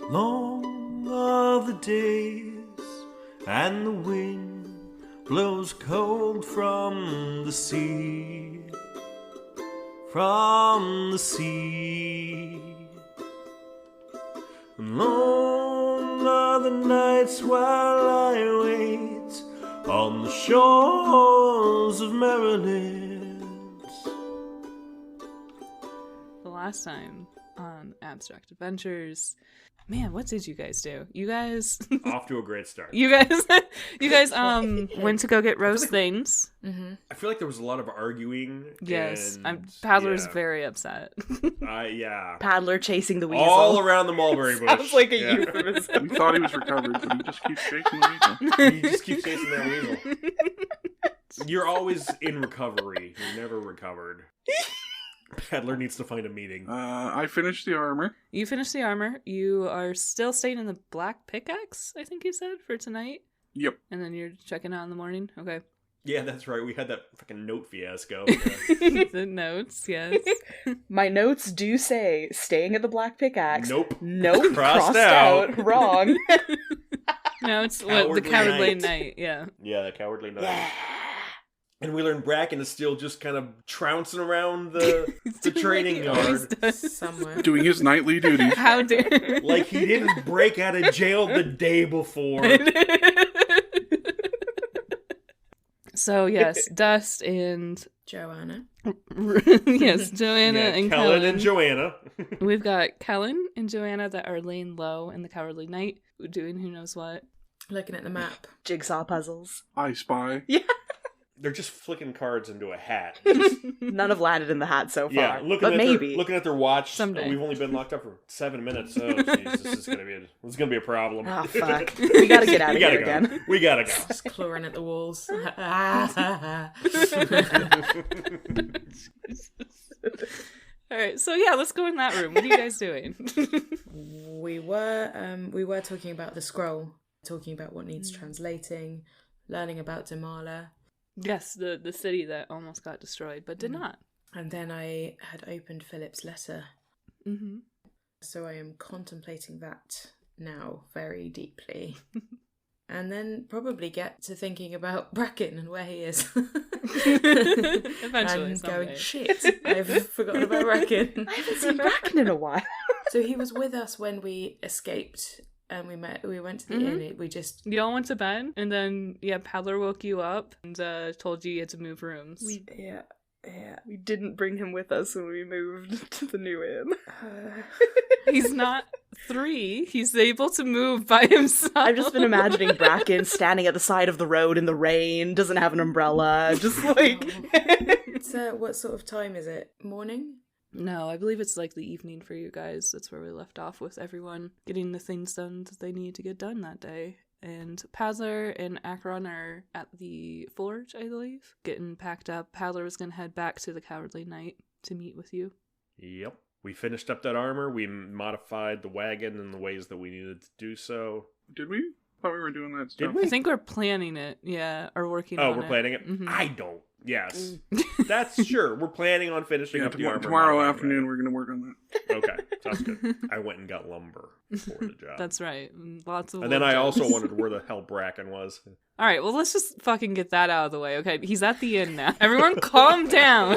Long are the days, and the wind blows cold from the sea. From the sea. Long are the nights while I wait on the shores of Maryland. The last time on Abstract Adventures, man, what did you guys do? You guys Off to a great start. you guys went to go get roast things. Mm-hmm. I feel like there was a lot of arguing. Yes, and, Paddler's very upset. Yeah. Paddler chasing the weasel. All around the mulberry bush. Sounds like a Yeah. euphemism. We thought he was recovered, but he just keeps chasing the weasel. You just keep chasing that weasel. You're always in recovery. You're never recovered. Paddler needs to find a meeting. I finished the armor. You finished the armor. You are still staying in the black pickaxe, I think you said, for tonight. Yep. And then you're checking out in the morning. Okay. Yeah, that's right. We had that fucking note fiasco. The notes, yes. My notes do say staying at the black pickaxe. Nope. Nope. Crossed out. Wrong. No, it's what, the Cowardly Cowardly Knight. Knight, yeah. Yeah, the Cowardly Knight. Yeah. And we learned Bracken is still just kind of trouncing around the training He always yard. does. Somewhere. Doing his nightly duties. How dare Like he didn't break out of jail the day before. So yes, Dust and Joanna. yes, Joanna Yeah, and Kellen Kellen. and Joanna. We've got Kellen and Joanna that are laying low in the Cowardly Knight, doing who knows what. Looking at the map. Jigsaw puzzles. I spy. They're just flicking cards into a hat. None have landed in the hat so far. Yeah, but maybe. looking at their watch. Someday. We've only been locked up for 7 minutes. Oh, jeez, this is gonna be a problem. Oh, fuck. We gotta get out We of gotta here go. again. We gotta go. Just clawing at the walls. All right, so yeah, let's go in that room. What are you guys doing? we were talking about the scroll, talking about what needs translating, learning about Damala, Yes, the city that almost got destroyed, but did not. and then I had opened Philip's letter. Mm-hmm. So I am contemplating that now very deeply. And then probably get to thinking about Bracken and where he is. Eventually, and someday. going, shit, I've forgotten about Bracken. I haven't seen Bracken in a while. So he was with us when we escaped and we went to the inn. We just... You all went to bed, and then, Paddler woke you up and told you had to move rooms. Yeah. We didn't bring him with us when we moved to the new inn. He's not 3. He's able to move by himself. I've just been imagining Bracken standing at the side of the road in the rain, doesn't have an umbrella, just like... So what sort of time is it? Morning? No, I believe it's like the evening for you guys. That's where we left off with everyone getting the things done that they need to get done that day. And Paddler and Akron are at the forge, I believe, getting packed up. Paddler was going to head back to the Cowardly Knight to meet with you. Yep. We finished up that armor. We modified the wagon in the ways that we needed to do so. Did we? Thought we were doing that stuff. Did we? I think we're planning it, or working on it. Oh, we're planning it? Mhm. I don't. Yes. That's sure. We're planning on finishing Yeah, up the armor. tomorrow Right. afternoon we're going to work on that. Okay, sounds good. I went and got lumber for the job. That's right. Lots of And then wood I jobs. also wondered where the hell Bracken was. All right, well, let's just fucking get that out of the way, okay? He's at the inn now. Everyone calm down.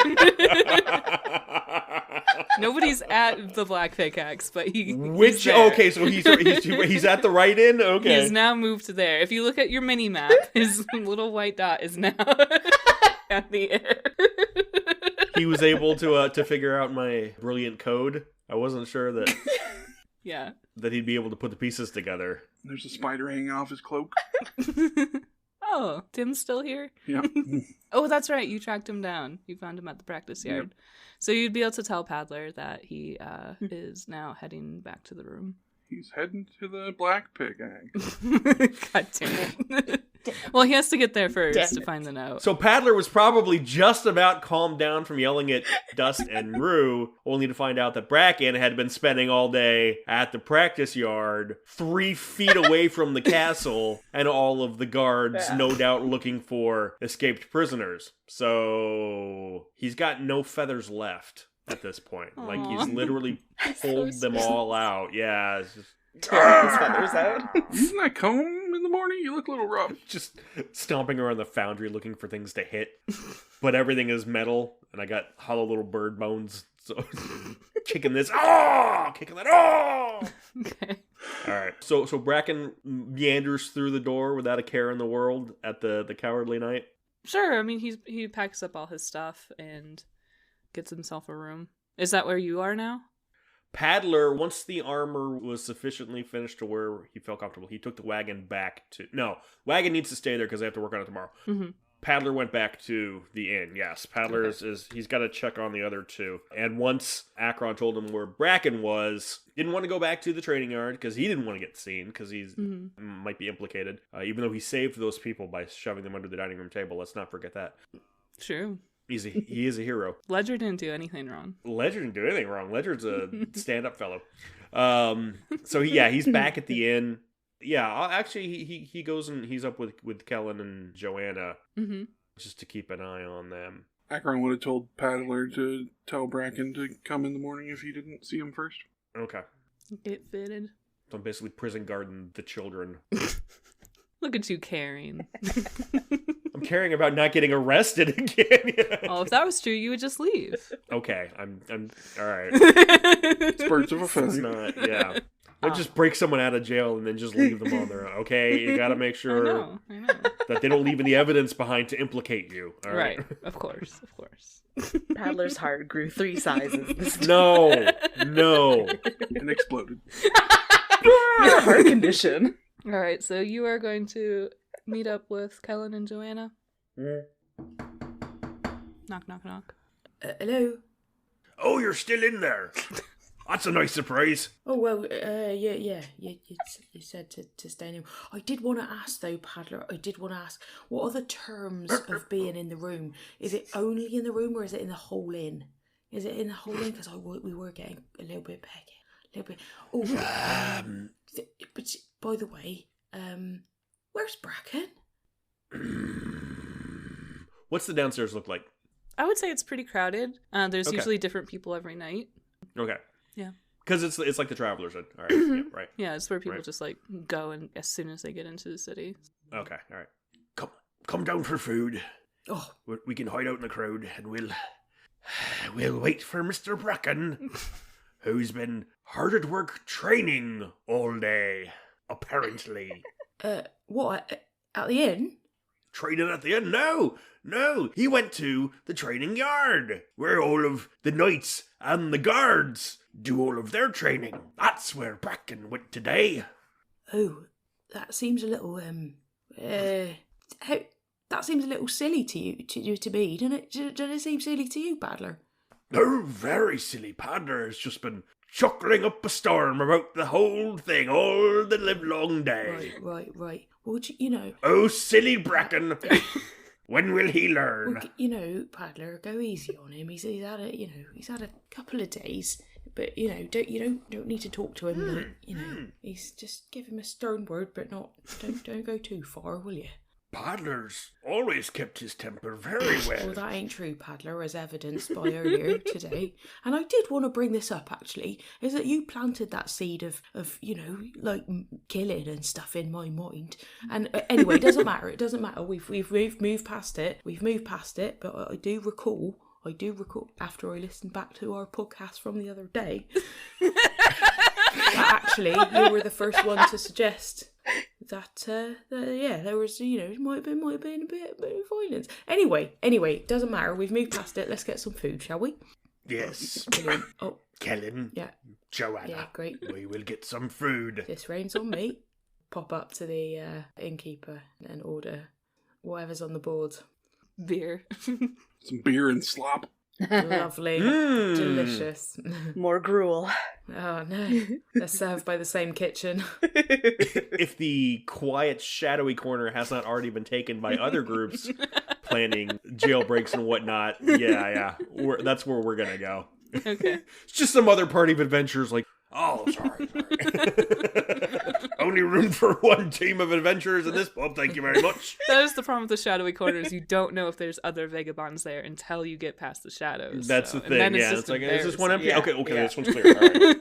Nobody's at the Black Pickaxe, but he's there. Okay, so he's at the right inn? Okay. He's now moved to there. If you look at your mini map, his little white dot is now at the inn. He was able to figure out my brilliant code. I wasn't sure that Yeah. that he'd be able to put the pieces together. There's a spider hanging off his cloak. Oh, Tim's still here? Yeah. Oh, that's right. You tracked him down. You found him at the practice yard. So you'd be able to tell Paddler that he is now heading back to the room. He's heading to the Black Pickaxe. God damn it. Well, he has to get there first Damn to it. find the note. So Paddler was probably just about calmed down from yelling at Dust and Rue, only to find out that Bracken had been spending all day at the practice yard, 3 feet away from the castle, and all of the guards, no doubt, looking for escaped prisoners. So he's got no feathers left at this point. Like, he's literally pulled them all out. Yeah, it's just... tearing his feathers out. Using that comb in the morning? You look a little rough. Just stomping around the foundry looking for things to hit. But everything is metal, and I got hollow little bird bones. So kicking this, kicking that, Okay. All right. So Bracken meanders through the door without a care in the world at the Cowardly Knight. Sure. I mean, he packs up all his stuff and gets himself a room. Is that where you are now? Paddler, once the armor was sufficiently finished to where he felt comfortable, he took the wagon back to... No, wagon needs to stay there because they have to work on it tomorrow. Mm-hmm. Paddler went back to the inn, yes. Paddler is he's got to check on the other two. And once Akron told him where Bracken was, didn't want to go back to the training yard because he didn't want to get seen because he's might be implicated. Even though he saved those people by shoving them under the dining room table. Let's not forget that. True. He is a hero. Ledger didn't do anything wrong. Ledger didn't do anything wrong. Ledger's a stand-up fellow. So he's back at the inn. Yeah, actually, he goes and he's up with Kellen and Joanna just to keep an eye on them. Akron would have told Paddler to tell Bracken to come in the morning if he didn't see him first. Okay. It fitted. So I'm basically prison guarding the children. Look at you caring. I'm caring about not getting arrested again. Oh, if that was true, you would just leave. Okay, I'm all right. Birds of a It's feather. not, yeah. Don't just break someone out of jail and then just leave them on their own. Okay, you gotta make sure I know. that they don't leave any evidence behind to implicate you. All right. Of course. Paddler's heart grew 3 sizes. No. And exploded. Heart condition. All right, so you are going to meet up with Kellen and Joanna. Knock, knock, knock. Hello? Oh, you're still in there. That's a nice surprise. Oh, well, yeah. You said to stay in him. I did want to ask, though, Paddler, what are the terms of being in the room? Is it only in the room, or is it in the whole inn? Is it in the whole inn? Because we were getting a little bit peggy. A little bit... Oh, but by the way, where's Bracken? What's the downstairs look like? I would say it's pretty crowded. There's Okay. usually different people every night. Okay. Yeah. Because it's like the Traveler's Inn. All right. Yeah, right. Yeah, it's where people Right. just like go and as soon as they get into the city. Okay. All right. Come down for food. Oh, We can hide out in the crowd and we'll wait for Mr. Bracken, who's been hard at work training all day, apparently. what? At the inn? Training at the inn? No, he went to the training yard, where all of the knights and the guards do all of their training. That's where Bracken went today. Oh, that seems a little that seems a little silly to you to me, doesn't it? Doesn't it seem silly to you, Paddler? Oh, very silly. Paddler has just been chuckling up a storm about the whole thing all the livelong day. Right. Well, you know. Oh, silly Bracken. When will he learn? Well, you know, Paddler, go easy on him. He's had a couple of days, but you don't need to talk to him. He's just give him a stern word, but don't go too far, will you? Paddler's always kept his temper very well. Well, that ain't true, Paddler, as evidenced by earlier today. And I did want to bring this up, actually, is that you planted that seed of killing and stuff in my mind. And anyway, it doesn't matter. We've moved past it. But I do recall, after I listened back to our podcast from the other day, that actually you were the first one to suggest that there was, it might have been a bit of violence. Anyway, doesn't matter. We've moved past it. Let's get some food, shall we? Yes. Brilliant. Oh, Kellen. yeah. Joanna. Yeah, great. We will get some food. This rain's on me. Pop up to the innkeeper and order whatever's on the board. Beer. Some beer and slop. Lovely. Delicious. More gruel. Oh no. They're served by the same kitchen. If the quiet, shadowy corner has not already been taken by other groups planning jailbreaks and whatnot, yeah. That's where we're going to go. Okay. It's just some other party of adventurers like, oh, sorry. Only room for one team of adventurers in this pub, thank you very much. That is the problem with the shadowy corners. You don't know if there's other vagabonds there until you get past the shadows. That's the thing, and then yeah. just It's like, is this one empty? Yeah. Okay, Yeah. this one's clear. All right.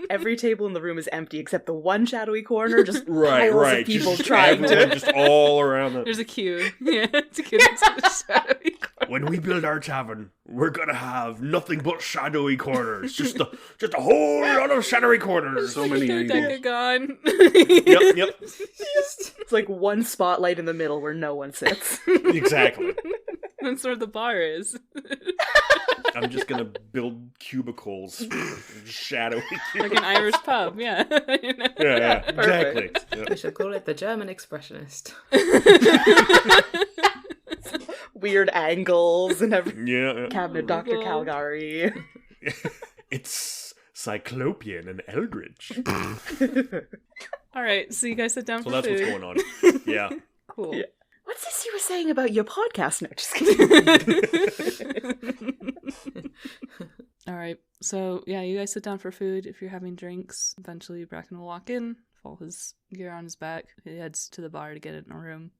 Every table in the room is empty except the one shadowy corner, just Right, piles right. of people just trying everyone to. just all around the. There's a queue. Yeah, to get into the shadowy corner. When we build our tavern, we're gonna have nothing but shadowy corners. Just a whole lot of shadowy corners. So many angles. Decagon. Yep. It's like one spotlight in the middle where no one sits. Exactly. That's where the bar is. I'm just gonna build cubicles, shadowy. Like an Irish pub, yeah. You know? Yeah, exactly. Perfect. Yeah. We should call it the German Expressionist. Weird angles and every Yeah. cabinet, Oh, Dr. God. Calgary. It's Cyclopean and Eldritch. All right, so you guys sit down So for that's food. what's going on. Yeah. Cool. Yeah. What's this you were saying about your podcast? No, just kidding. All right, so yeah, you guys sit down for food. If you're having drinks, eventually Bracken will walk in, fall his gear on his back. He heads to the bar to get it in a room.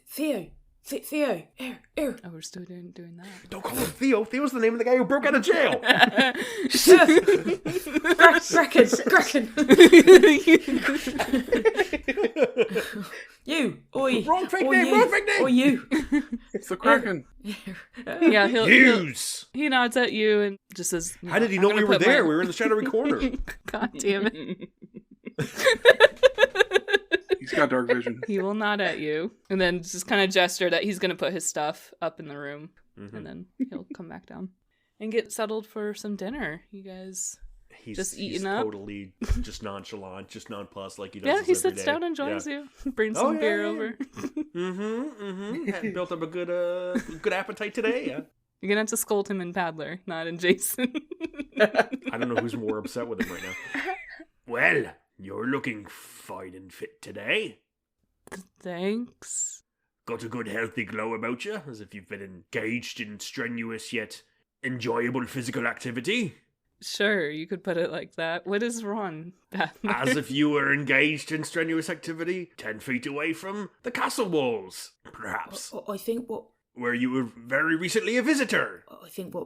Theo, here. Oh, we're still doing that. Don't call him Theo. Theo's the name of the guy who broke out of jail. Bracken. You, oi. Wrong fake Or name, you. wrong fake name. Or you. It's the Kraken. Yeah, he'll Use. he nods at you and just says, How did he "I'm know gonna we were put there? my-" We were in the shadowy corner. God damn it. He's got dark vision. He will nod at you and then just kind of gesture that he's going to put his stuff up in the room Mhm. and then he'll come back down and get settled for some dinner. You guys. He's Just eating he's up? totally just nonchalant, just nonplussed like he does. Yeah, this he every sits day. down and joins Yeah. you. Brings Oh, some yeah, beer yeah. over. Had built up a good appetite today. Yeah. You're going to have to scold him in Paddler, not in Jason. I don't know who's more upset with him right now. Well, you're looking fine and fit today. Thanks. Got a good healthy glow about you, as if you've been engaged in strenuous yet enjoyable physical activity. Sure, you could put it like that. What is wrong, Paddler? As if you were engaged in strenuous activity 10 feet away from the castle walls, perhaps, I think what where you were very recently a visitor.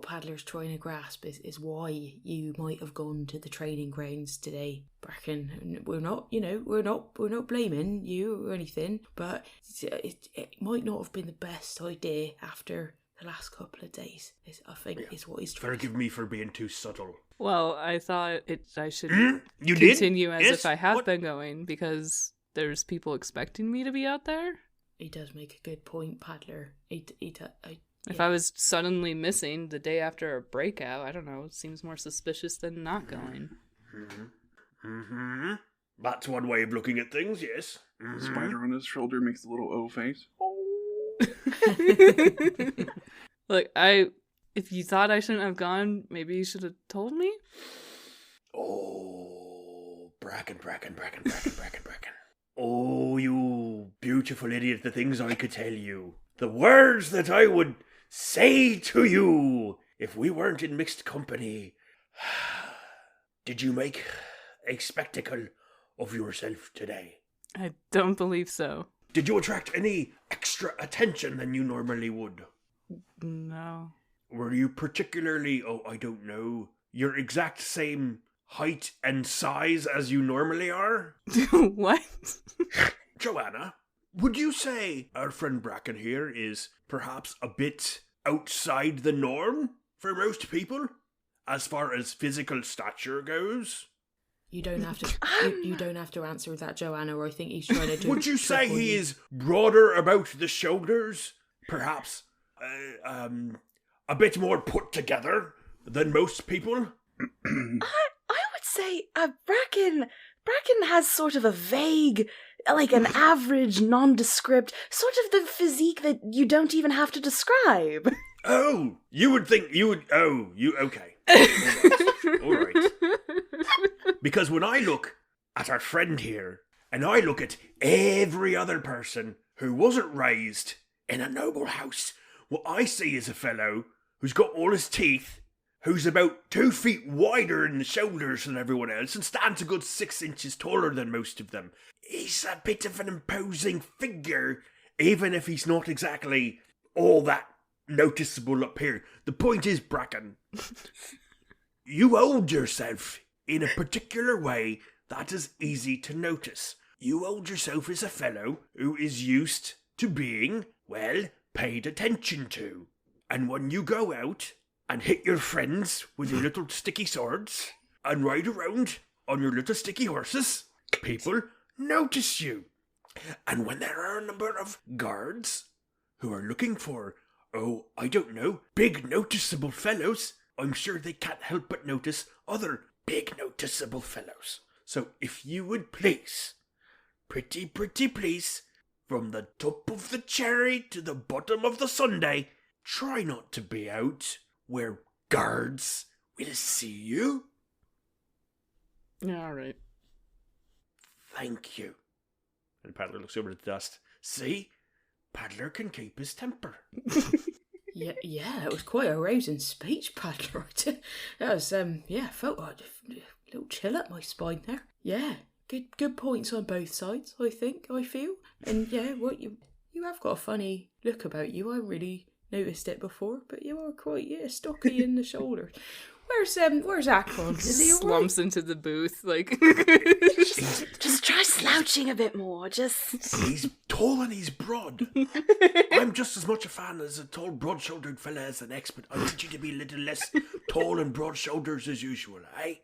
Paddler's trying to grasp is why you might have gone to the training grounds today, Bracken. And we're not blaming you or anything, but it might not have been the best idea after the last couple of days. Is what he's trying. Forgive me for being too subtle. Well, I thought I should You did? continue as Yes? if I had What? been going because there's people expecting me to be out there. He does make a good point, Paddler. If I was suddenly missing the day after a breakout, I don't know, it seems more suspicious than not going. Mm-hmm. That's one way of looking at things, yes. Mhm. Spider on his shoulder makes a little O face. Look, if you thought I shouldn't have gone, maybe you should have told me. Oh, Bracken. Oh, you beautiful idiot, the things I could tell you. The words that I would say to you if we weren't in mixed company. Did you make a spectacle of yourself today? I don't believe so. Did you attract any extra attention than you normally would? No. Were you particularly, I don't know, your exact same height and size as you normally are? What? Joanna, would you say our friend Bracken here is perhaps a bit outside the norm for most people as far as physical stature goes? You don't have to. You don't have to answer that, Joanna. Or I think he's trying to do. Would you say trick on he you. is broader about the shoulders? Perhaps a bit more put together than most people? I would say Bracken has sort of a vague, like an average, nondescript, sort of the physique that you don't even have to describe. Oh, you would think you would. Oh, you okay? All right. Because when I look at our friend here, and I look at every other person who wasn't raised in a noble house, what I see is a fellow who's got all his teeth, who's about 2 feet wider in the shoulders than everyone else, and stands a good 6 inches taller than most of them. He's a bit of an imposing figure, even if he's not exactly all that noticeable up here. The point is, Bracken, you hold yourself in a particular way that is easy to notice. You hold yourself as a fellow who is used to being, well, paid attention to. And when you go out and hit your friends with your little sticky swords and ride around on your little sticky horses, people notice you. And when there are a number of guards who are looking for, oh, I don't know, big noticeable fellows, I'm sure they can't help but notice other big noticeable fellows. So if you would please, pretty please, from the top of the cherry to the bottom of the sundae, try not to be out where guards will see you. Yeah, all right. Thank you. And Paddler looks over at the dust. See? Paddler can keep his temper. Yeah, that was quite a rousing speech, Paddler. That was, felt like a little chill up my spine there. Yeah, good points on both sides, I feel. And yeah, what you have got a funny look about you. I really noticed it before, but you are quite, stocky in the shoulders. Where's Akron? Is he all right? Slumps into the booth, like... Just try slouching a bit more, He's tall and he's broad. I'm just as much a fan as a tall, broad-shouldered fella as the next, but I need you to be a little less tall and broad shoulders as usual, eh?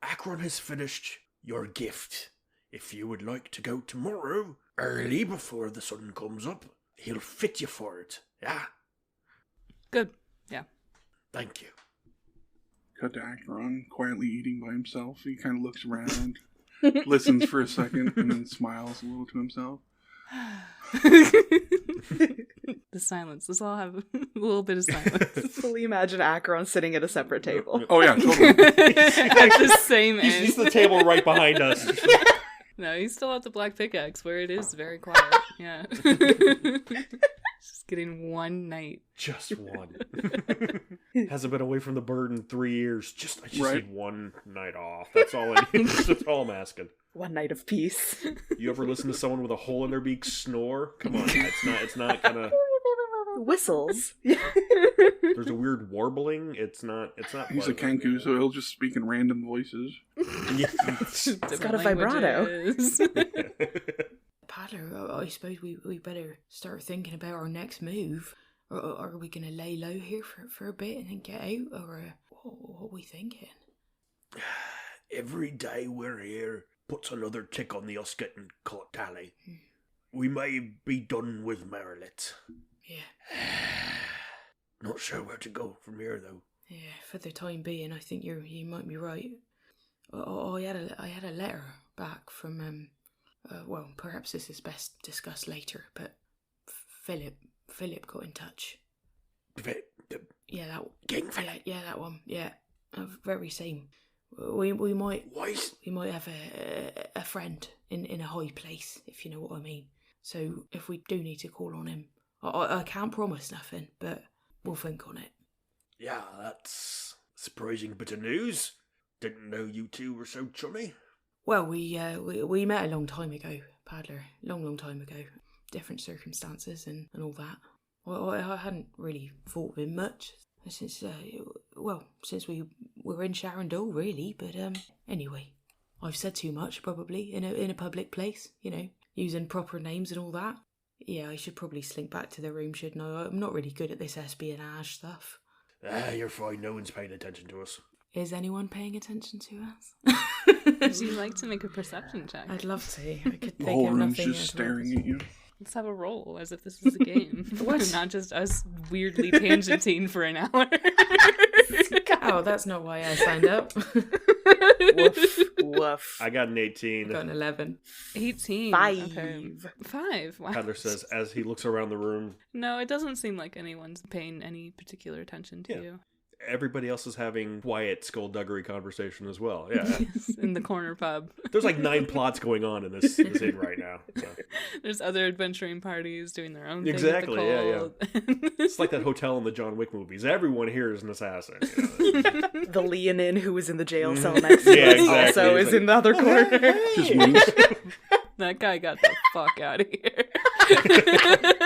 Akron has finished your gift. If you would like to go tomorrow, early before the sun comes up, he'll fit you for it, yeah? Good, yeah. Thank you. Cut to Acheron, quietly eating by himself. He kind of looks around, listens for a second, and then smiles a little to himself. The silence. Let's all have a little bit of silence. Fully imagine Acheron sitting at a separate table. Oh yeah, totally. At the same end. He's the table right behind us. No, he's still at the black pickaxe where it is very quiet. Yeah. Just getting one night. Just one. Hasn't been away from the bird in 3 years. I just Right. need one night off. That's all I need. That's all I'm asking. One night of peace. You ever listen to someone with a hole in their beak snore? Come on, it's not gonna. Whistles. There's a weird warbling. It's not. He's a Kenku, so he'll just speak in random voices. It's got a vibrato. Paddler, I suppose we better start thinking about our next move. Or are we going to lay low here for a bit and then get out? Or what are we thinking? Every day we're here puts another tick on the us getting caught tally. We may be done with Marilyn. Yeah. Not sure where to go from here, though. Yeah, for the time being, I think you might be right. I had a letter back from well, perhaps this is best discussed later, but Philip got in touch. Yeah, that King Philip. Yeah, that one. Yeah, very same. We might have a friend in a high place, if you know what I mean. So if we do need to call on him, I can't promise nothing, but we'll think on it. Yeah, that's surprising bit of news. Didn't know you two were so chummy. Well, we met a long time ago, Paddler. Long time ago. Different circumstances and all that. Well, I hadn't really thought of him much since we were in Sharondole, really. But anyway, I've said too much probably in a public place. You know, using proper names and all that. Yeah, I should probably slink back to the room, shouldn't I? I'm not really good at this espionage stuff. You're fine. No one's paying attention to us. Is anyone paying attention to us? Would you like to make a perception check? I'd love to. I could The think whole of room's nothing. just staring at you. Let's have a roll as if this is a game. What? Not just us weirdly tangenting for an hour. Oh, that's not why I signed up. Woof. Woof. I got an I 18. got an 11. 18. 5. Okay. 5. Wow. Paddler says as he looks around the room. No, it doesn't seem like anyone's paying any particular attention to Yeah. you. Everybody else is having quiet skullduggery conversation as well. Yeah. In the corner pub. There's like 9 plots going on in this inn right now. So. There's other adventuring parties doing their own Exactly, thing. yeah. Yeah. It's like that hotel in the John Wick movies. Everyone here is an assassin. You know? The Leonin who was in the jail cell next to Yeah, us exactly. also He's is like, in the other corner. Just moves. That guy got the fuck out of here.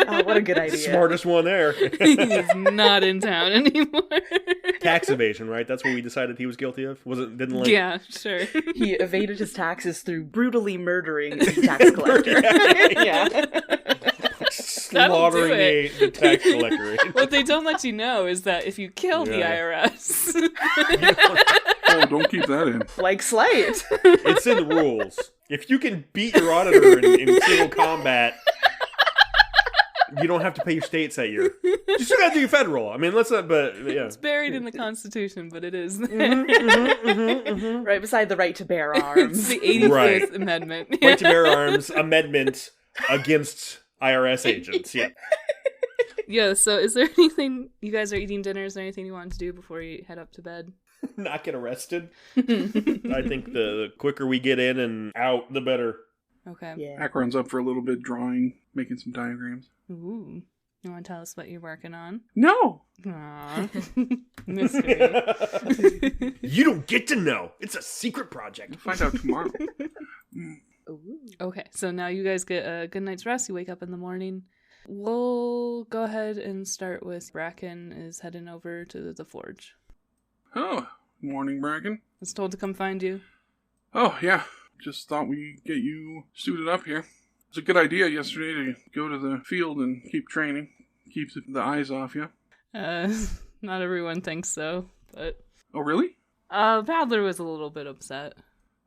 Oh, what a good idea. Smartest one there. He's not in town anymore. Tax evasion, right? That's what we decided he was guilty of. Was it? Didn't like. Yeah, sure. He evaded his taxes through brutally murdering the tax collector. Yeah. Slaughtering the tax collector. What they don't let you know is that if you kill the Yeah. IRS, Oh, don't keep that in. Like Slate. It's in the rules. If you can beat your auditor in single combat, you don't have to pay your states that year. You still gotta do your federal. I mean, let's not, but yeah. it's buried in the Constitution, but it is there. Right beside the right to bear It's arms. the 85th Right. Amendment. Right to bear arms amendment against IRS agents. Yeah. Yeah, so is there anything, you guys are eating dinner, is there anything you want to do before you head up to bed? Not get arrested. I think the quicker we get in and out, the better. Okay. Yeah. Akron's up for a little bit drawing, making some diagrams. Ooh. You want to tell us what you're working on? No! Aww. Mystery. You don't get to know. It's a secret project. We'll find out tomorrow. Ooh. Okay, so now you guys get a good night's rest. You wake up in the morning. We'll go ahead and start with Bracken is heading over to the forge. Oh, morning, Bracken. Was told to come find you. Oh, yeah. Just thought we'd get you suited up here. It's a good idea yesterday to go to the field and keep training. Keeps the eyes off you. Not everyone thinks so, but Oh, really? Badler was a little bit upset.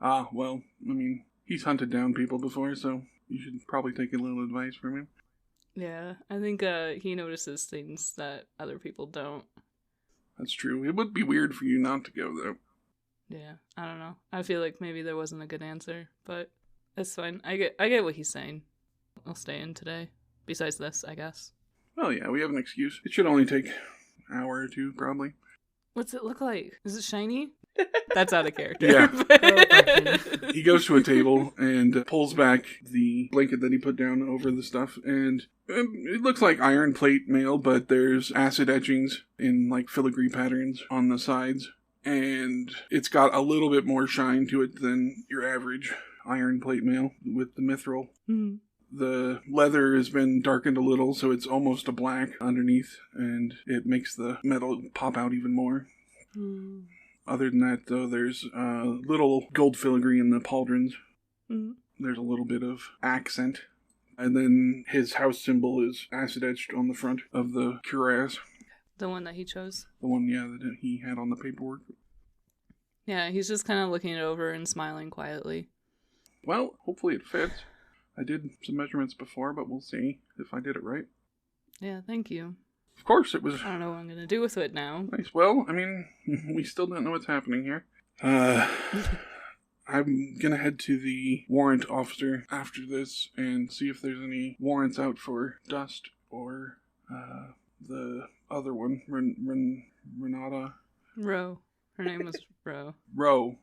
Ah, well, I mean, he's hunted down people before, so you should probably take a little advice from him. Yeah, I think he notices things that other people don't. That's true. It would be weird for you not to go, though. Yeah, I don't know. I feel like maybe there wasn't a good answer, but it's fine. I get what he's saying. I'll stay in today. Besides this, I guess. Well, yeah, we have an excuse. It should only take an hour or two, probably. What's it look like? Is it shiny? That's out of character. Yeah. He goes to a table and pulls back the blanket that he put down over the stuff, and it looks like iron plate mail, but there's acid etchings in like filigree patterns on the sides, and it's got a little bit more shine to it than your average iron plate mail with the mithril. Mhm. The leather has been darkened a little, so it's almost a black underneath, and it makes the metal pop out even more. Mm. Other than that, though, there's little gold filigree in the pauldrons. Mm. There's a little bit of accent. And then his house symbol is acid etched on the front of the cuirass. The one that he chose. The one, yeah, that he had on the paperwork. Yeah, he's just kind of looking it over and smiling quietly. Well, hopefully it fits. I did some measurements before, but we'll see if I did it right. Yeah, thank you. Of course, it was I don't know what I'm gonna do with it now. nice. Well, I mean, we still don't know what's happening here. I'm gonna head to the warrant officer after this and see if there's any warrants out for Dust or the other one, Renata. Ro. Her name was Ro. Row.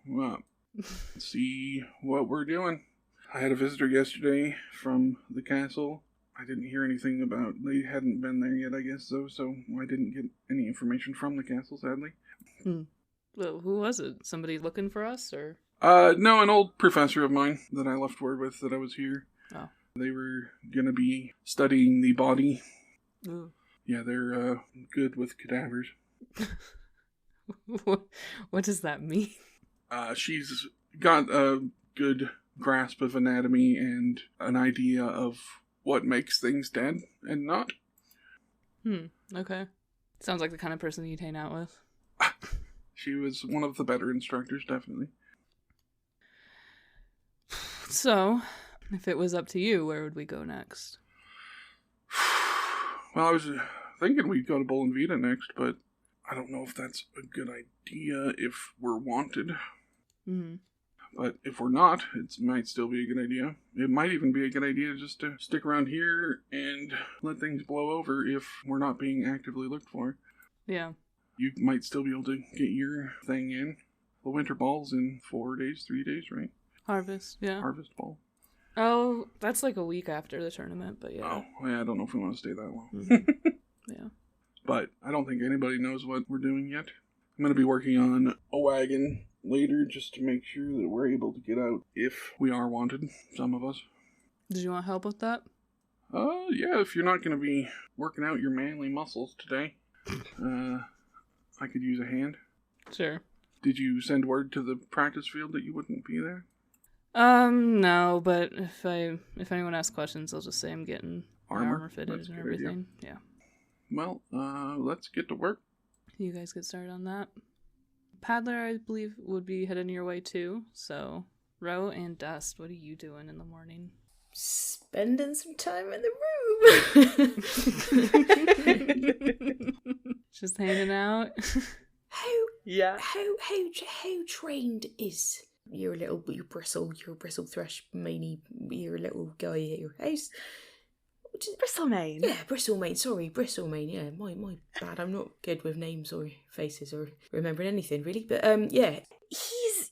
See what we're doing. I had a visitor yesterday from the castle. I didn't hear anything about... They hadn't been there yet, I guess, though, so I didn't get any information from the castle, sadly. Well, who was it? Somebody looking for us, or? No, an old professor of mine that I left word with that I was here. Oh. They were gonna be studying the body. Ooh. Yeah, they're good with cadavers. What does that mean? She's got a good grasp of anatomy and an idea of what makes things dead and not. Okay. Sounds like the kind of person you'd hang out with. She was one of the better instructors, definitely. So, if it was up to you, where would we go next? Well, I was thinking we'd go to Bull and Vita next, but I don't know if that's a good idea if we're wanted. Mm-hmm. But if we're not, it might still be a good idea. It might even be a good idea just to stick around here and let things blow over if we're not being actively looked for. Yeah. You might still be able to get your thing in. The winter ball's in 3 days, right? Harvest, yeah. Harvest ball. Oh, that's like a week after the tournament, but yeah. Oh, yeah, I don't know if we want to stay that long. Mhm. Yeah. But I don't think anybody knows what we're doing yet. I'm going to be working on a wagon later just to make sure that we're able to get out if we are wanted, some of us. Did you want help with that? Yeah, if you're not going to be working out your manly muscles today, I could use a hand. Sure. Did you send word to the practice field that you wouldn't be there? No, but if anyone asks questions, I'll just say I'm getting my armor fitted That's a and good idea. everything. Yeah. Well, let's get to work. You guys get started on that. Paddler, I believe, would be heading your way too. So, Ro and Dust, what are you doing in the morning? Spending some time in the room. Just hanging out. How trained is your bristle thrush maney, your little guy here? Bristlemane. Yeah, Bristlemane. Sorry, Bristlemane. Yeah, my bad. I'm not good with names or faces or remembering anything really. But yeah, He's,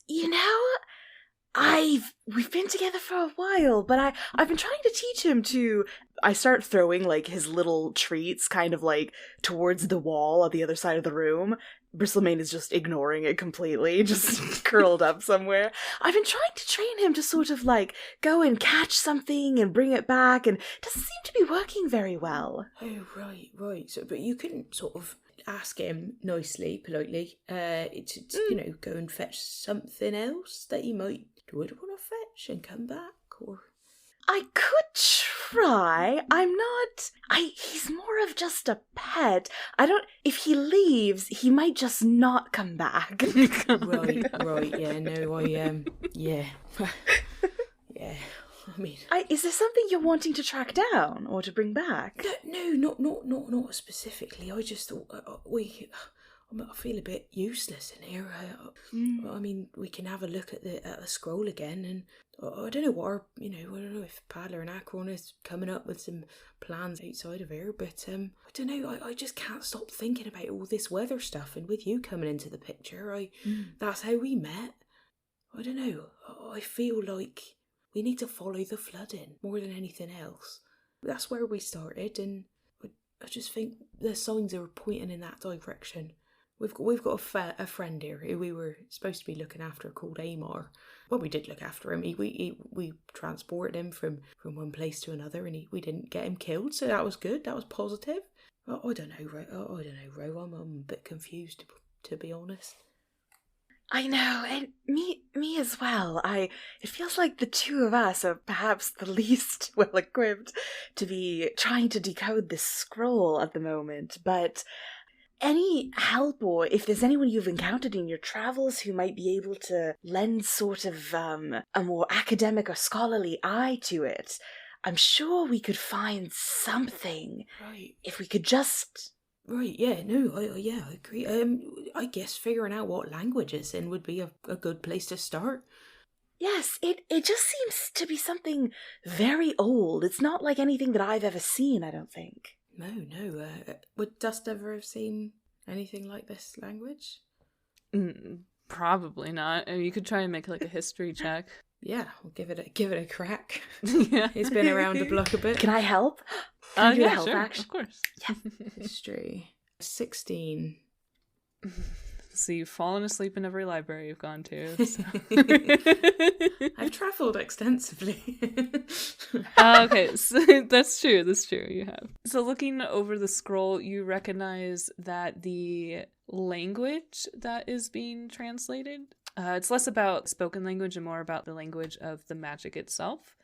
we've been together for a while, but I've been trying to teach him to. I start throwing like his little treats kind of like towards the wall on the other side of the room. Bristlemane is just ignoring it completely, just curled up somewhere. I've been trying to train him to sort of like go and catch something and bring it back, and it doesn't seem to be working very well. oh right. So, but you couldn't sort of ask him nicely, politely, to go and fetch something else that he would want to fetch and come back, or I could try. He's more of just a pet. If he leaves, he might just not come back. right. Yeah, no, yeah. Yeah. I mean, is there something you're wanting to track down or to bring back? No, not specifically. I just thought I feel a bit useless in here. I mean, we can have a look at the scroll again, and I don't know I don't know if Paddler and Akron is coming up with some plans outside of here, but I don't know. I just can't stop thinking about all this weather stuff, and with you coming into the picture, that's how we met. I don't know. I feel like we need to follow the flooding more than anything else. That's where we started, and I just think the signs are pointing in that direction. We've got a friend here who we were supposed to be looking after called Amar. Well, we did look after him. We transported him from one place to another, and we didn't get him killed, so that was good. That was positive. I don't know, Ro. I'm a bit confused, to be honest. I know, and me as well. It feels like the two of us are perhaps the least well equipped to be trying to decode this scroll at the moment, but any help, or if there's anyone you've encountered in your travels who might be able to lend sort of a more academic or scholarly eye to it, I'm sure we could find something. Right. If we could just... Right, yeah, no, I agree. I guess figuring out what language it's in would be a good place to start. Yes, it just seems to be something very old. It's not like anything that I've ever seen, I don't think. No. Would Dust ever have seen anything like this language? Probably not. You could try and make like a history check. Yeah, we'll give it a crack. Yeah. It's been around the block a bit. Can I help? Can I do a help sure, action? of course. Yeah. History. 16. So you've fallen asleep in every library you've gone to. So. I've travelled extensively. Okay, so that's true. You have. So looking over the scroll, you recognize that the language that is being translated, it's less about spoken language and more about the language of the magic itself.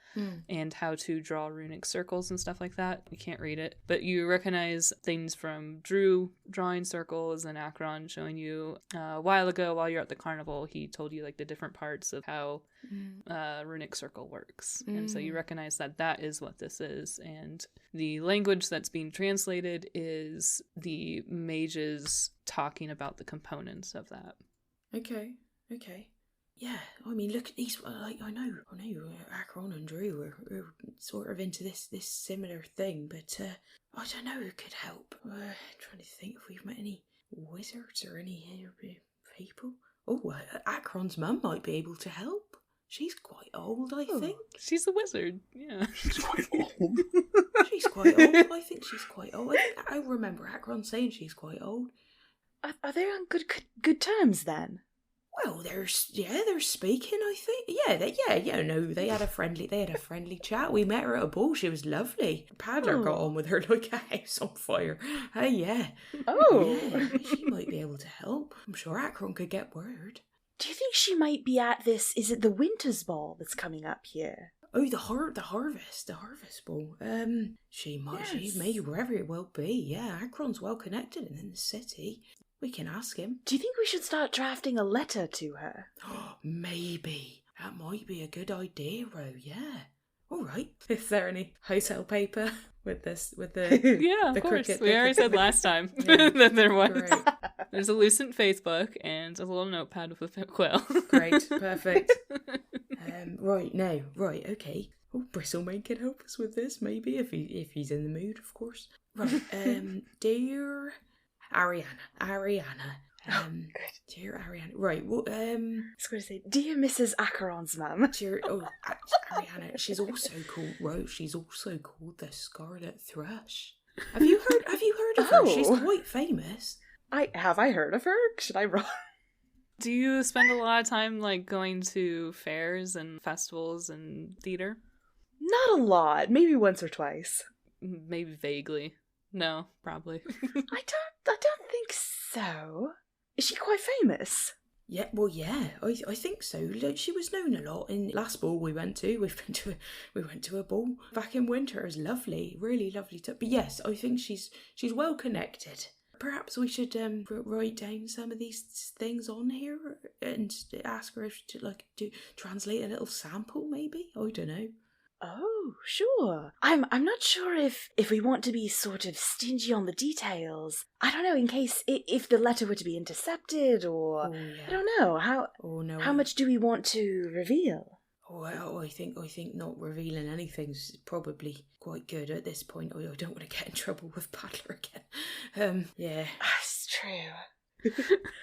And how to draw runic circles and stuff like that. You can't read it, but you recognize things from Drew drawing circles and Akron showing you a while ago while you're at the carnival. He told you like the different parts of how runic circle works, and so you recognize that is what this is. And the language that's being translated is the mages talking about the components of that. Okay. Yeah, I mean, look at these. Like, I know, Akron and Drew are sort of into this similar thing, but I don't know who could help. Trying to think if we've met any wizards or any people. Oh, Akron's mum might be able to help. She's quite old, I think. She's a wizard, yeah. She's quite old. She's quite old. I think she's quite old. I remember Akron saying she's quite old. Are they on good terms then? Well, they're speaking. I think, they had a friendly chat. We met her at a ball. She was lovely. Paddler got on with her like a house on fire. Hey, yeah. Oh. Yeah, she might be able to help. I'm sure Akron could get word. Do you think she might be at this? Is it the Winter's Ball that's coming up here? Oh, the harvest ball. She may very well be. Yeah, Akron's well connected in the city. We can ask him. Do you think we should start drafting a letter to her? Maybe. That might be a good idea, Ro, yeah. All right. Is there any hotel paper with this, with the... Yeah, of the course. cricket? We already said last time Yeah. that there was. Great. There's a Lucent Facebook and a little notepad with a quill. Great, perfect. Right, okay. Oh, Bristlemane can help us with this, maybe, if he's in the mood, of course. Right, dear Ariana. Dear Ariana. Right, well, I was going to say, dear Mrs. Acheron's mum. dear, Ariana, she's also called Rose. She's also called the Scarlet Thrush. Have you heard of her? She's Oh. quite famous. Have I heard of her? Should I roll? Do you spend a lot of time like going to fairs and festivals and theater? Not a lot. Maybe once or twice. Maybe vaguely. No, probably. I don't think so. Is she quite famous? Yeah, well, yeah, I think so. Like, she was known a lot in last ball we went to. We went to a ball back in winter. It was lovely, really lovely. But yes, I think she's well connected. Perhaps we should write down some of these things on here and ask her if to translate a little sample. Maybe, I don't know. Oh, sure. I'm not sure if we want to be sort of stingy on the details. I don't know, in case if the letter were to be intercepted or Oh, yeah. I don't know how much do we want to reveal? Well, I think not revealing anything's probably quite good at this point. I don't want to get in trouble with Paddler again. Yeah. That's true.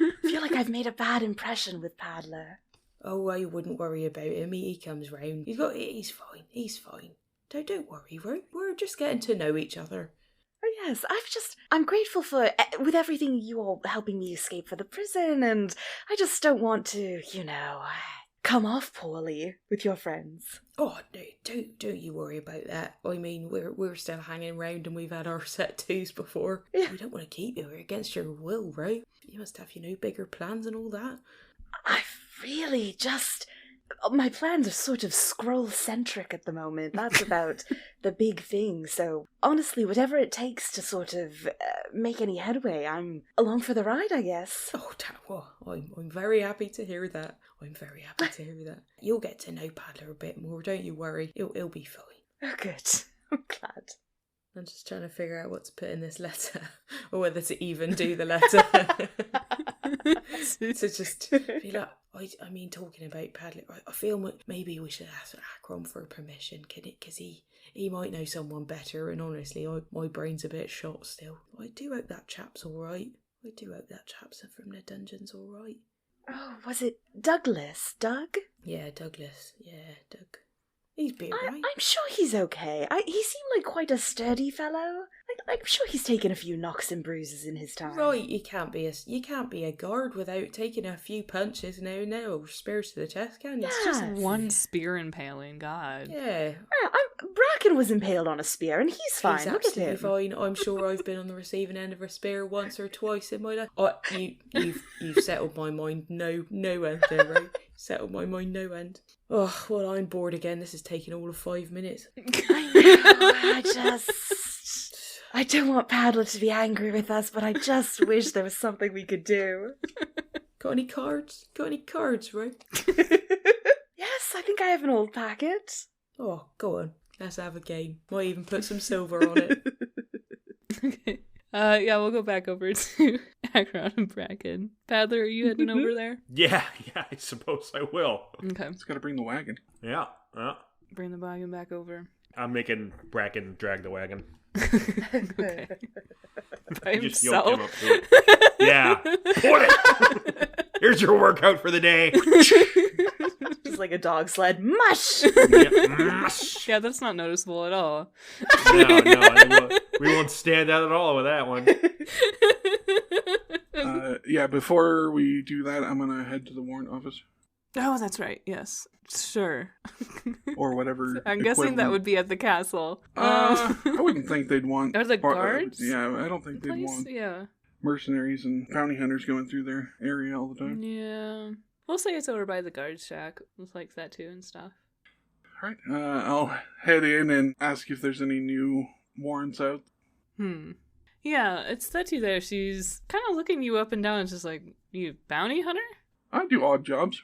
I feel like I've made a bad impression with Paddler. Oh, I wouldn't worry about him. He comes round. He's fine. Don't worry. We're just getting to know each other. Oh yes, I'm grateful for with everything you all helping me escape for the prison, and I just don't want to, come off poorly with your friends. Oh, no, don't you worry about that. I mean, we're still hanging round and we've had our set twos before. Yeah. We don't want to keep you. We're against your will, right? You must have, bigger plans and all that. I've really my plans are sort of scroll-centric at the moment. That's about the big thing. So, honestly, whatever it takes to sort of make any headway, I'm along for the ride, I guess. Oh, I'm very happy to hear that. You'll get to know Paddler a bit more, don't you worry. It'll be fine. Oh, good. I'm glad. I'm just trying to figure out what to put in this letter, or whether to even do the letter. To just be like, I mean, talking about Paddler, I feel maybe we should ask Akron for permission, because he might know someone better, and honestly, my brain's a bit shot still. I do hope that chap's alright. I do hope that chap's from the dungeon's alright. Oh, was it Douglas? Doug? Yeah, Douglas. Yeah, Doug. He's be alright. I'm sure he's okay. He seemed like quite a sturdy fellow. I'm sure he's taken a few knocks and bruises in his time. Right, you can't be a guard without taking a few punches now and then, or spears to the chest, can you? Yeah. It's just one spear impaling, God. Yeah. Bracken was impaled on a spear, and he's fine. He's Look at absolutely him. fine. I'm sure I've been on the receiving end of a spear once or twice in my life. Oh, you've settled my mind. No end there, right? Settled my mind, no end. Oh, well, I'm bored again. This is taking all of 5 minutes. I don't want Paddler to be angry with us, but I just wish there was something we could do. Got any cards? Right? Yes, I think I have an old packet. Oh, go on. Let's have a game. Might even put some silver on it. Okay. Yeah, we'll go back over to Akron and Bracken. Paddler, are you heading over there? Yeah, I suppose I will. Okay. Just gotta bring the wagon. Yeah. Bring the wagon back over. I'm making Bracken drag the wagon. Okay. By You just yoke him himself. up to it. Yeah. Pull it! Here's your workout for the day. Just like a dog sled. Mush! Yeah, that's not noticeable at all. No, we won't stand out at all with that one. Yeah, before we do that, I'm going to head to the warrant office. Oh, that's right. Yes. Sure. Or whatever. I'm guessing that would be at the castle. I wouldn't think they'd want... Are the guards? Yeah, I don't think they'd Place? want Yeah. mercenaries and bounty hunters going through their area all the time. Yeah. We'll say it's over by the guard shack. It's like that too and stuff. All right, I'll head in and ask if there's any new warrants out. Yeah, it's Thetu there. She's kind of looking you up and down and just like, you bounty hunter? I do odd jobs.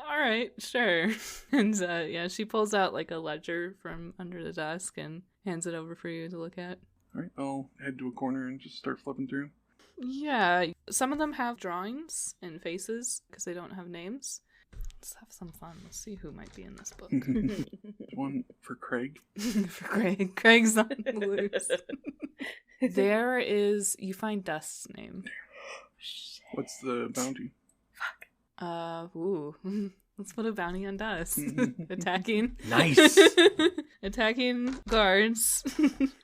All right, sure. And yeah, she pulls out like a ledger from under the desk and hands it over for you to look at. All right, I'll head to a corner and just start flipping through. Yeah, some of them have drawings and faces because they don't have names. Let's have some fun. Let's see who might be in this book. One for Craig. For Craig. Craig's on loose. There is, you find Dust's name. What's the bounty? Let's put a bounty on Dust. Attacking. Nice. Attacking guards.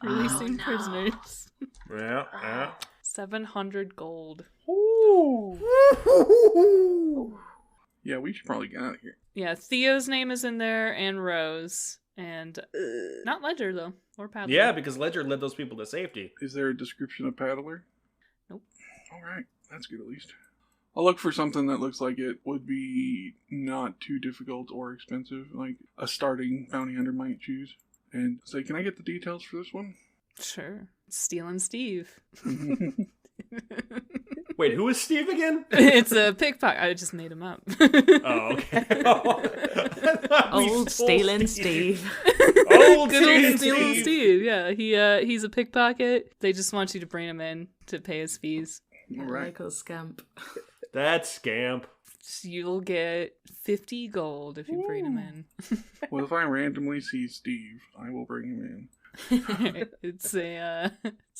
Releasing prisoners. Yeah. 700 gold. Ooh. Yeah, we should probably get out of here. Yeah, Theo's name is in there and Rose. And not Ledger, though. Or Paddler. Yeah, because Ledger led those people to safety. Is there a description of Paddler? Nope. All right, that's good at least. I'll look for something that looks like it would be not too difficult or expensive, like a starting bounty hunter might choose. And say, can I get the details for this one? Sure. Stealing Steve. Wait, who is Steve again? It's a pickpocket. I just made him up. Oh, okay. Old stealing Steve. Old Good old Stealing Stealing Steve. Steve. Yeah, he's a pickpocket. They just want you to bring him in to pay his fees. All right. Michael Scamp. That's Scamp. You'll get 50 gold if you bring him in. Well, if I randomly see Steve, I will bring him in. It's a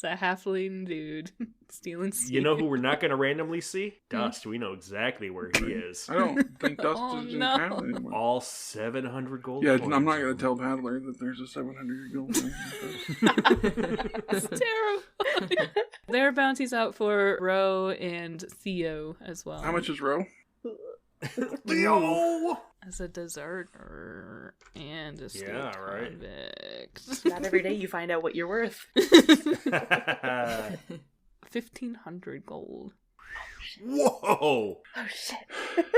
halfling dude stealing Steve. You know who we're not going to randomly see? Dust. We know exactly where he is. I don't think Dust Oh, is in no. town anymore. All 700 gold Yeah, coins. I'm not going to tell Paddler that there's a 700 gold coin. It's terrible. There are bounties out for Ro and Theo as well. How much is Ro? Theo! As a deserter and a state Yeah, right. convict. Not every day you find out what you're worth. 1,500 gold. Whoa! Oh shit.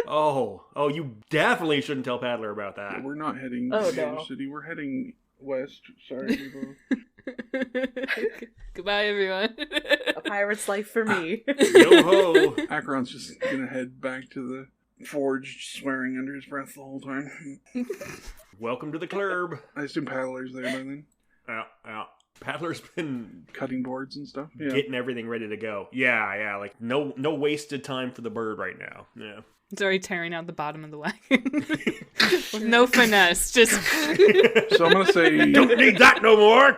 Oh, you definitely shouldn't tell Paddler about that. We're not heading Oh, to no. the city. We're heading west. Sorry, people. Goodbye, everyone. A pirate's life for me. Yo ho! Acheron's just going to head back to the forge, swearing under his breath the whole time. Welcome to the club. I assume Paddler's there by then. Yeah. Paddler's been Cutting boards and stuff. Yeah. getting everything ready to go. Yeah. Like no wasted time for the bird right now. Yeah. It's already tearing out the bottom of the wagon. With no finesse, just... So I'm going to say, Don't need that no more.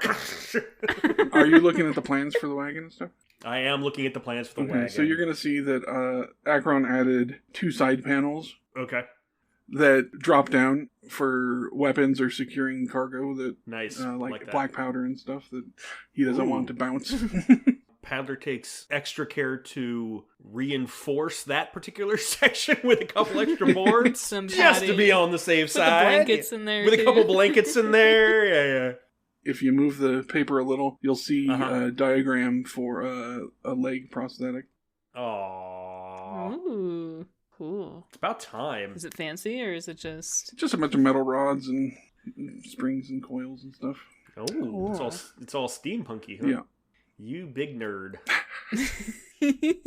are you looking at the plans for the wagon and stuff? I am looking at the plans for the Okay, wagon. so you're going to see that Acheron added 2 side panels Okay. that drop down for weapons or securing cargo that, Nice. like that. black powder and stuff that he doesn't Ooh. want to bounce. Paddler takes extra care to reinforce that particular section with a couple extra boards. Some just to padding. be on the safe Put the side. blankets in there, With a too. couple blankets in there. Yeah. If you move the paper a little, you'll see Uh-huh. a diagram for a leg prosthetic. Aww. Ooh, cool. It's about time. Is it fancy or is it just... Just a bunch of metal rods and springs and coils and stuff. Oh, it's all steampunky, huh? Yeah. You big nerd.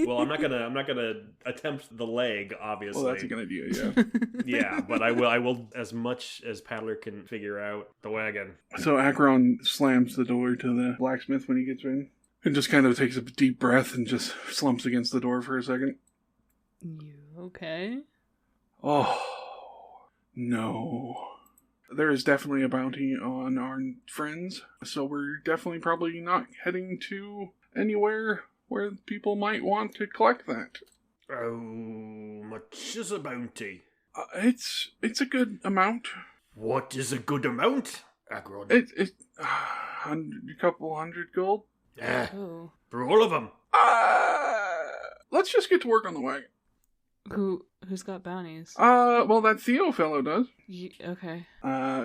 Well, I'm not gonna attempt the leg, obviously. Well, that's a good idea, yeah. Yeah, but I will as much as Paddler can figure out the wagon. So Acheron slams the door to the blacksmith when he gets in and just kind of takes a deep breath and just slumps against the door for a second. You okay? Oh, no. There is definitely a bounty on our friends, so we're definitely probably not heading to anywhere where people might want to collect that. How much is a bounty? It's a good amount. What is a good amount, Agron? It a couple hundred gold. Ah, Oh. for all of them. let's just get to work on the wagon. Who's got bounties? Well, that Theo fellow does. Okay.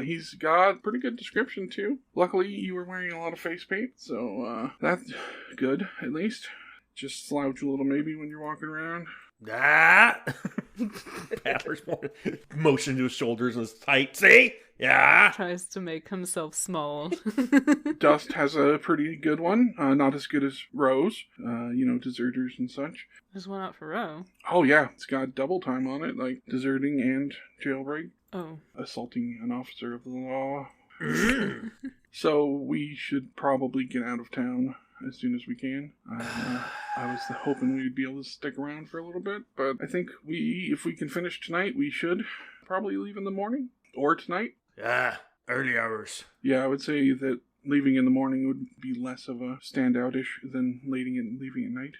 He's got pretty good description, too. Luckily, you were wearing a lot of face paint, so, that's good, at least. Just slouch a little, maybe, when you're walking around. Ah! Paddler's motion to his shoulders was tight. See? Yeah. Tries to make himself small. Dust has a pretty good one. Not as good as Rose. Deserters and such. There's one out for Ro. Oh, yeah. It's got double time on it, like deserting and jailbreak. Oh. Assaulting an officer of the law. So we should probably get out of town as soon as we can. I was hoping we'd be able to stick around for a little bit, but I think if we can finish tonight, we should probably leave in the morning. Or tonight. Early hours. Yeah, I would say that leaving in the morning would be less of a standout-ish than leaving at night.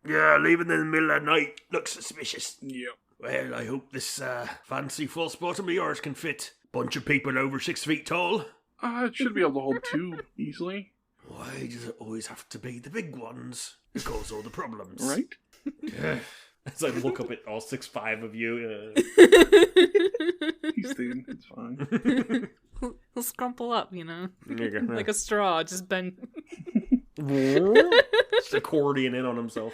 Yeah, leaving in the middle of the night looks suspicious. Yeah. Well, I hope this fancy false bottom of yours can fit bunch of people over 6 feet tall. It should be able to hold 2 easily. Why does it always have to be the big ones that cause all the problems? Right? As I look up at all 6'5" of you. He's thin. It's fine. He'll scrumple up, There you go. like a straw, just bend. Just accordion in on himself.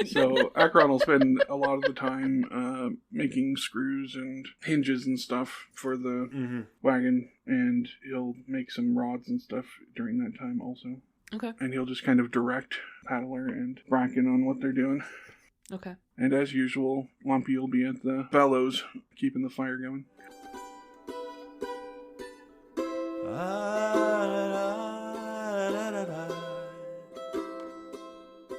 So Akron will spend a lot of the time making screws and hinges and stuff for the wagon, and he'll make some rods and stuff during that time also. Okay. And he'll just kind of direct Paddler and Bracken on what they're doing. Okay. And as usual, Lumpy will be at the bellows, keeping the fire going.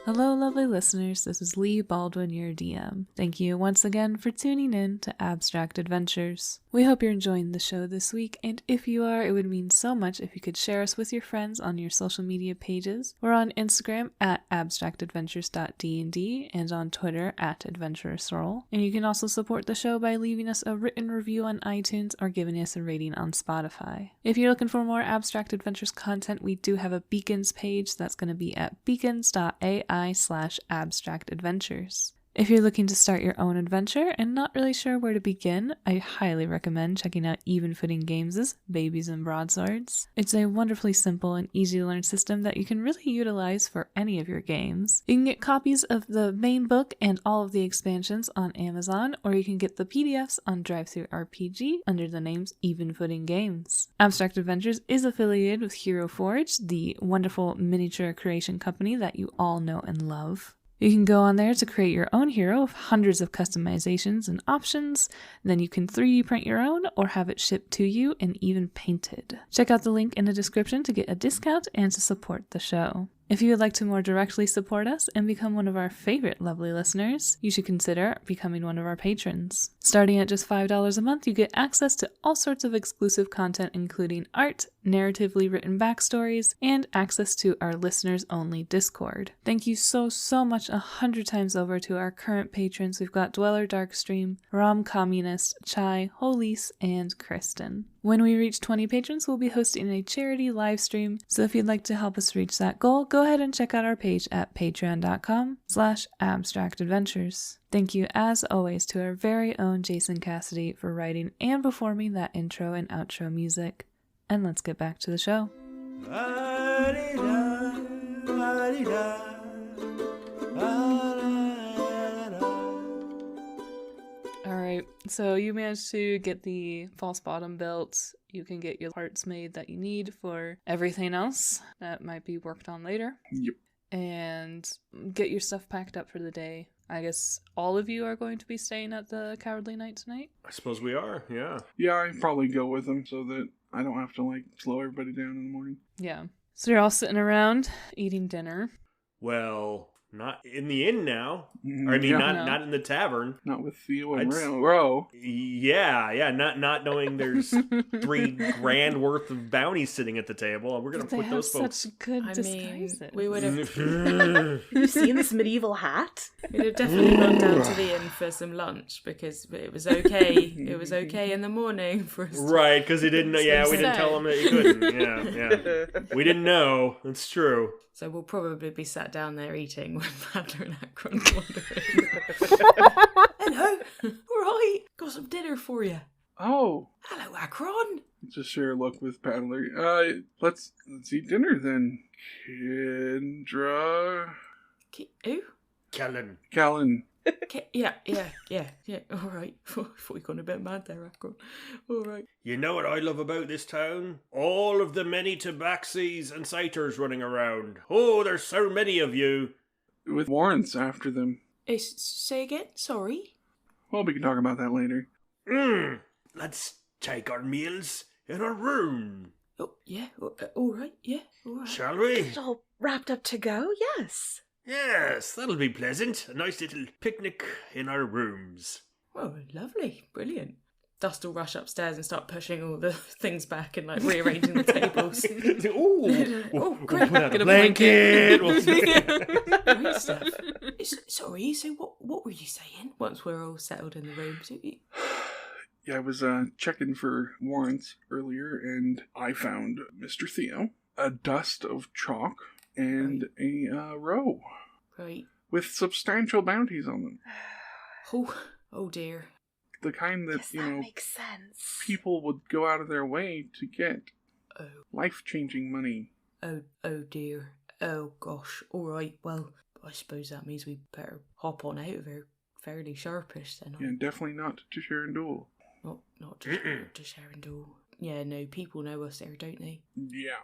Hello, lovely listeners. This is Lee Baldwin, your DM. Thank you once again for tuning in to Abstract Adventures. We hope you're enjoying the show this week, and if you are, it would mean so much if you could share us with your friends on your social media pages. We're on Instagram at abstractadventures.dnd and on Twitter at adventurousroll. And you can also support the show by leaving us a written review on iTunes or giving us a rating on Spotify. If you're looking for more Abstract Adventures content, we do have a Beacons page that's going to be at beacons.ai/abstractadventures. If you're looking to start your own adventure and not really sure where to begin, I highly recommend checking out Even Footing Games' Babies and Broadswords. It's a wonderfully simple and easy to learn system that you can really utilize for any of your games. You can get copies of the main book and all of the expansions on Amazon, or you can get the PDFs on DriveThruRPG under the names Even Footing Games. Abstract Adventures is affiliated with Hero Forge, the wonderful miniature creation company that you all know and love. You can go on there to create your own hero with hundreds of customizations and options. Then you can 3D print your own or have it shipped to you and even painted. Check out the link in the description to get a discount and to support the show. If you would like to more directly support us and become one of our favorite lovely listeners, you should consider becoming one of our patrons. Starting at just $5 a month, you get access to all sorts of exclusive content, including art, narratively written backstories, and access to our listeners-only Discord. Thank you so much 100 times over to our current patrons. We've got Dweller Darkstream, Rom Communist, Chai, Holise, and Kristen. When we reach 20 patrons, we'll be hosting a charity live stream, so if you'd like to help us reach that goal, go ahead and check out our page at patreon.com/abstractadventures. Thank you, as always, to our very own Jason Cassidy for writing and performing that intro and outro music. And let's get back to the show. Alright, so you managed to get the false bottom built. You can get your parts made that you need for everything else that might be worked on later. Yep. And get your stuff packed up for the day. I guess all of you are going to be staying at the Cowardly Knight tonight? I suppose we are, yeah. Yeah, I'd probably go with them so that I don't have to, slow everybody down in the morning. Yeah. So you're all sitting around eating dinner. Well, not in the inn now. Mm, Or, I mean, yeah. not in the tavern. Not with Theo and I'd- Ro. Yeah, not knowing there's 3 grand worth of bounties sitting at the table. We're gonna They put have those folks. such good I mean, disguises. we would have Have you seen this medieval hat? we'd have definitely gone down to the inn for some lunch because it was okay. It was okay in the morning for us. Right, because he didn't know. Yeah, we didn't Say. tell him that he couldn't. Yeah. We didn't know. It's true. So we'll probably be sat down there eating when Paddler and Akron wander in. Hello, all right, got some dinner for you. Oh, Hello, Akron. just share a look with Paddler. Let's eat dinner then. Kendra, Who? Callan. Yeah. All right. Thought you got a bit mad there, Akron. All right. You know what I love about this town? All of the many tabaxis and sighters running around. Oh, there's so many of you. with warrants after them. Say again. Sorry. Well, we can talk about that later. Let's take our meals in our room, Oh yeah. All right. Yeah. All right. shall we? It's all wrapped up to go, yes. Yes, that'll be pleasant. A nice little picnic in our rooms. Oh, lovely. Brilliant. Dust will rush upstairs and start pushing all the things back and like rearranging the tables. Oh, great. Put out Get a a blanket. Great stuff. Sorry, so what were you saying? Once we're all settled in the room. So Yeah, I was checking for warrants earlier, and I found Mr. Theo, a dust of chalk, and a row right. with substantial bounties on them. Oh dear. The kind that, Yes, that makes sense. people would go out of their way to get. Oh. Life-changing money. Oh dear. Oh gosh. All right. Well, I suppose that means we better hop on out of here fairly sharpish then. Yeah, definitely not to Sharandul. Not to Sharon Dool. Yeah, no, people know us there, don't they? Yeah.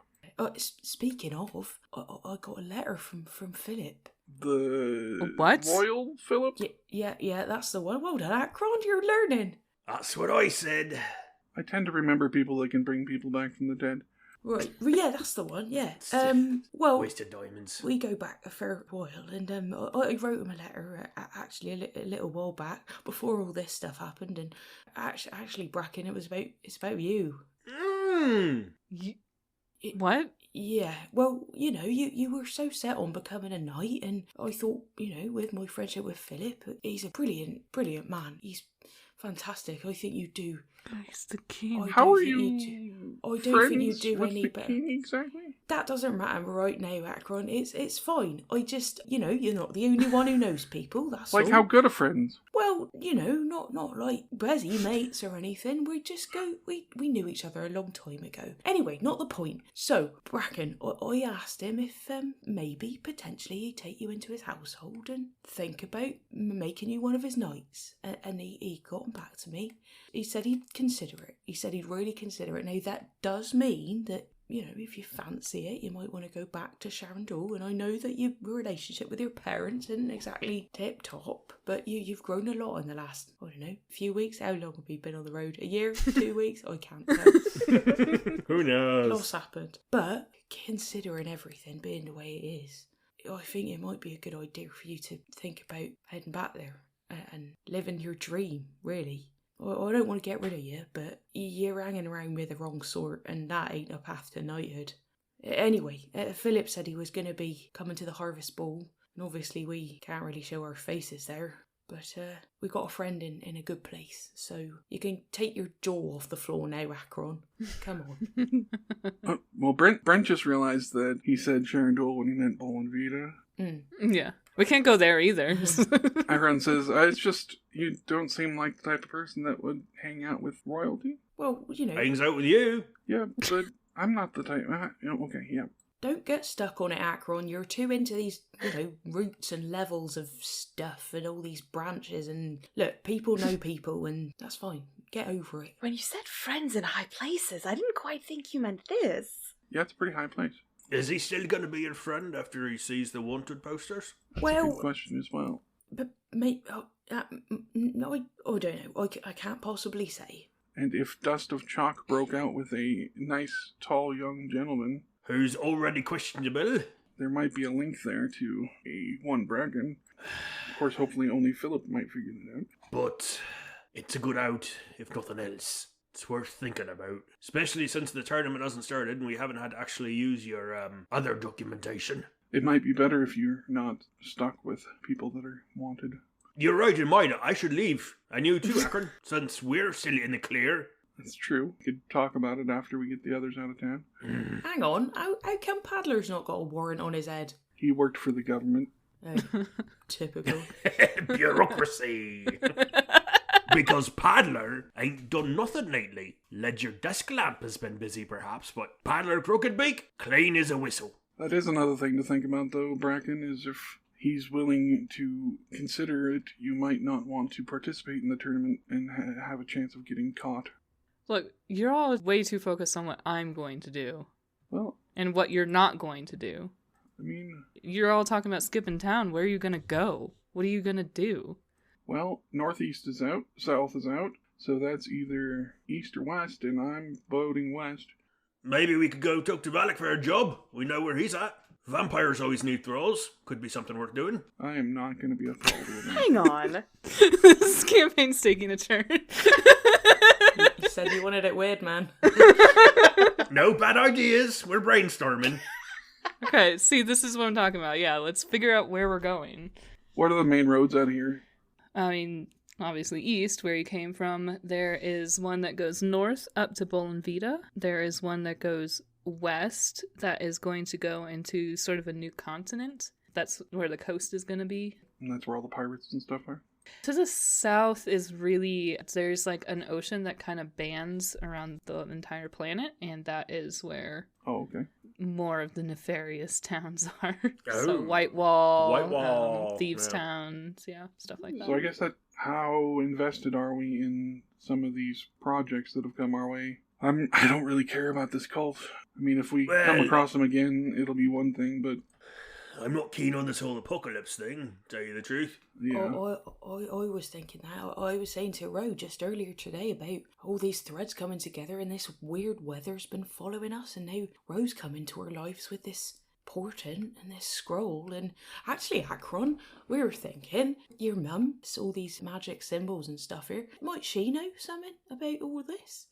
Speaking of, I got a letter from Philip. The What? Royal Philip? Yeah, that's the one. Well done, Akron, you're learning. That's what I said. I tend to remember people that can bring people back from the dead. Right, yeah, that's the one. Yeah. Well, Wasted diamonds. we go back a fair while, and I wrote him a letter actually a little while back before all this stuff happened, and actually, Bracken, it's about you. What? Yeah, well, you were so set on becoming a knight, and I thought, with my friendship with Philip, he's a brilliant man. He's fantastic. I think you do. He's the king. How are think you? I don't think you friends do with any the better. king exactly? That doesn't matter right now, Akron. It's fine. I just, you're not the only one who knows people. That's Like all. how good of friends? Well, not like Brezzy mates or anything. We knew each other a long time ago. Anyway, not the point. So, Bracken, I asked him if maybe, potentially, he'd take you into his household and think about making you one of his knights. And he got back to me. He said he'd consider it. He said he'd really consider it. Now, that does mean that, if you fancy it, you might want to go back to Sharandul. And I know that your relationship with your parents isn't exactly tip-top, but you've grown a lot in the last, I don't know, few weeks. How long have we been on the road? A year? 2 weeks? I can't tell. Who knows? Lots happened. But considering everything being the way it is, I think it might be a good idea for you to think about heading back there and living your dream, really. I don't want to get rid of you, but you're hanging around with the wrong sort, and that ain't a path to knighthood. Anyway, Philip said he was going to be coming to the Harvest Ball, and obviously we can't really show our faces there, but we got a friend in a good place, so you can take your jaw off the floor now, Akron. Come on. Well, Brent just realized that he said Sharandul when he meant Bolenvita. Yeah. We can't go there either. Akron says, it's just, you don't seem like the type of person that would hang out with royalty. Well, Hangs out with you. Yeah, but I'm not the type. Okay, yeah. Don't get stuck on it, Akron. You're too into these, roots and levels of stuff and all these branches. And look, people know people, and that's fine. Get over it. When you said friends in high places, I didn't quite think you meant this. Yeah, it's a pretty high place. Is he still going to be your friend after he sees the wanted posters? That's a good question as well. But mate, no, I don't know. I can't possibly say. And if Dust of Chalk broke out with a nice, tall, young gentleman, who's already questionable, there might be a link there to a one Bracken. Of course, hopefully only Philip might figure it out. But it's a good out, if nothing else. It's worth thinking about, especially since the tournament hasn't started and we haven't had to actually use your other documentation. It might be better if you're not stuck with people that are wanted. You're right in mind. I should leave. And you too, Akron, since we're still in the clear. That's true. We could talk about it after we get the others out of town. Hang on. How come Paddler's not got a warrant on his head? He worked for the government. Typical. Bureaucracy. Because Paddler ain't done nothing lately. Ledger desk lamp has been busy perhaps, but Paddler Crooked-Beak, clean as a whistle. That is another thing to think about, though, Bracken, is if he's willing to consider it, you might not want to participate in the tournament and have a chance of getting caught. Look, you're all way too focused on what I'm going to do. Well, And what you're not going to do. I mean... You're all talking about skipping town. Where are you going to go? What are you going to do? Well, northeast is out, south is out, so that's either east or west, and I'm voting west. Maybe we could go talk to Valak for a job. We know where he's at. Vampires always need thralls. Could be something worth doing. I am not going to be a thrall to them. Hang on. This campaign's taking a turn. You said you wanted it weird, man. No bad ideas. We're brainstorming. Okay, see, this is what I'm talking about. Yeah, let's figure out where we're going. What are the main roads out here? I mean, obviously east, where you came from. There is one that goes north up to Bolenvita. There is one that goes west that is going to go into sort of a new continent. That's where the coast is going to be. And that's where all the pirates and stuff are? To the south is really, there's like an ocean that kind of bands around the entire planet, and that is where Oh, okay. more of the nefarious towns are. Oh. So White Wall, Thieves yeah. Towns, yeah, stuff like that. So I guess how invested are we in some of these projects that have come our way? I don't really care about this cult. I mean, if we come across them again, it'll be one thing, but I'm not keen on this whole apocalypse thing, tell you the truth. yeah. I was thinking that. I was saying to Ro just earlier today about all these threads coming together and this weird weather's been following us, and now Ro's come into our lives with this portent and this scroll. And actually, Akron, we were thinking, your mum, all these magic symbols and stuff here, might she know something about all this?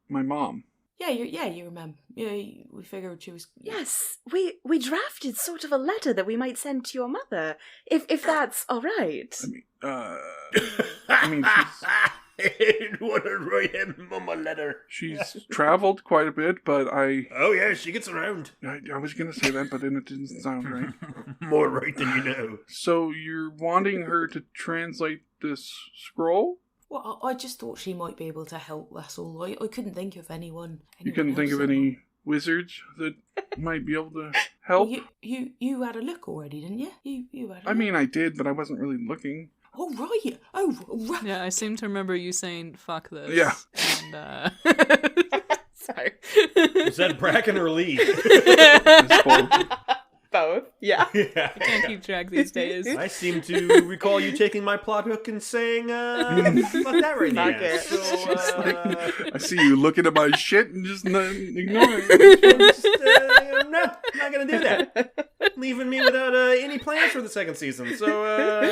My mom. Yeah, your mum. Yeah, we figured she was... Yes, we drafted sort of a letter that we might send to your mother, if that's all right. I mean, What a write him mum a letter. she's traveled quite a bit, but Oh yeah, she gets around. I was going to say that, but then it didn't sound right. More right than you know. So you're wanting her to translate this scroll? Well, I just thought she might be able to help, that's all. I couldn't think of anyone You couldn't think else of that any wizards that might be able to help? Well, you had a look already, didn't you? You had a I look. mean, I did, but I wasn't really looking. Oh, right. Oh, right. Yeah, I seem to remember you saying, fuck this. Yeah. And, sorry. Is that Bracken or Lee? It's both. Both, yeah. Yeah. Can't keep track these days. I seem to recall you taking my plot hook and saying, fuck that right Fuck there. it. So, I see you looking at my shit and just ignoring it. no, I'm not gonna do that. Leaving me without any plans for the second season. So,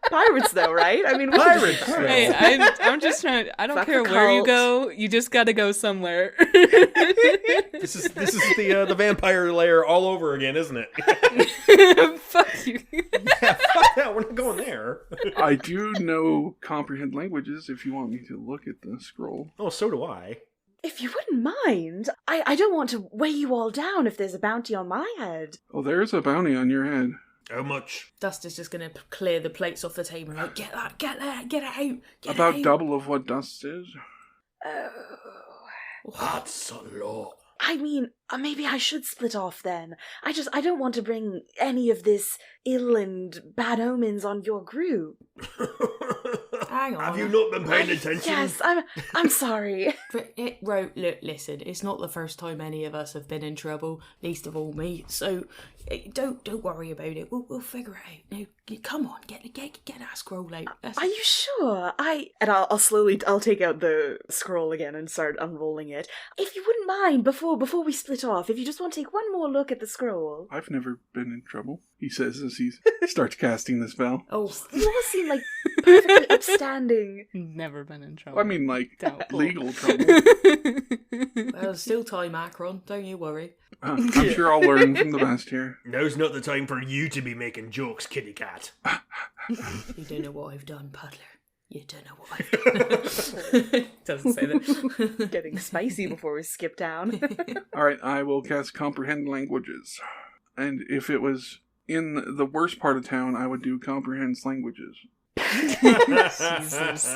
Pirates, though, right? I mean, Pirates. Hey, I'm just trying. I don't Fuck care the where you cult. go. You just got to go somewhere. This is the vampire lair all over again, isn't it? Fuck you. Yeah, fuck that. We're not going there. I do know comprehend languages if you want me to look at the scroll. Oh, so do I. if you wouldn't mind, I don't want to weigh you all down if there's a bounty on my head. Oh, there's a bounty on your head. How much? Duster's just going to clear the plates off the table. Like, get that, get that, get it out. Get About it out. double of what dust is. Oh. That's a lot. I mean, maybe I should split off then. I don't want to bring any of this ill and bad omens on your group. Hang on. Have you not been paying attention? Yes, I'm sorry. Look, listen, it's not the first time any of us have been in trouble, least of all me. So don't worry about it. We'll figure it out. Now, come on, get that scroll out. Are you sure? I'll take out the scroll again and start unrolling it. If you wouldn't mind, before we split off, if you just want to take one more look at the scroll. I've never been in trouble, he says as he starts casting the spell. Oh, You all seem like perfectly upstanding. Never been in trouble. I mean, like, Doubtful. legal trouble. well, still time, Akron. Don't you worry. I'm sure I'll learn from the best here. Now's not the time for you to be making jokes, kitty cat. You don't know what I've done, Paddler. You don't know what I've done. Doesn't say that. Getting spicy before we skip down. Alright, I will cast Comprehend Languages. And if it was In the worst part of town, I would do comprehends languages. Jesus.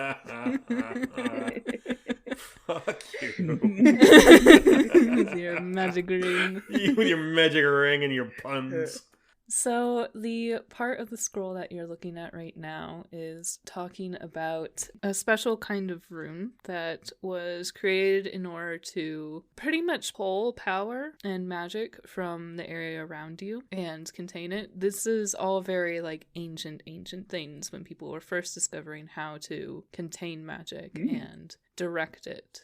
Fuck you. With your magic ring. You with your magic ring and your puns. So, the part of the scroll that you're looking at right now is talking about a special kind of rune that was created in order to pretty much pull power and magic from the area around you and contain it. This is all very, ancient things when people were first discovering how to contain magic and direct it.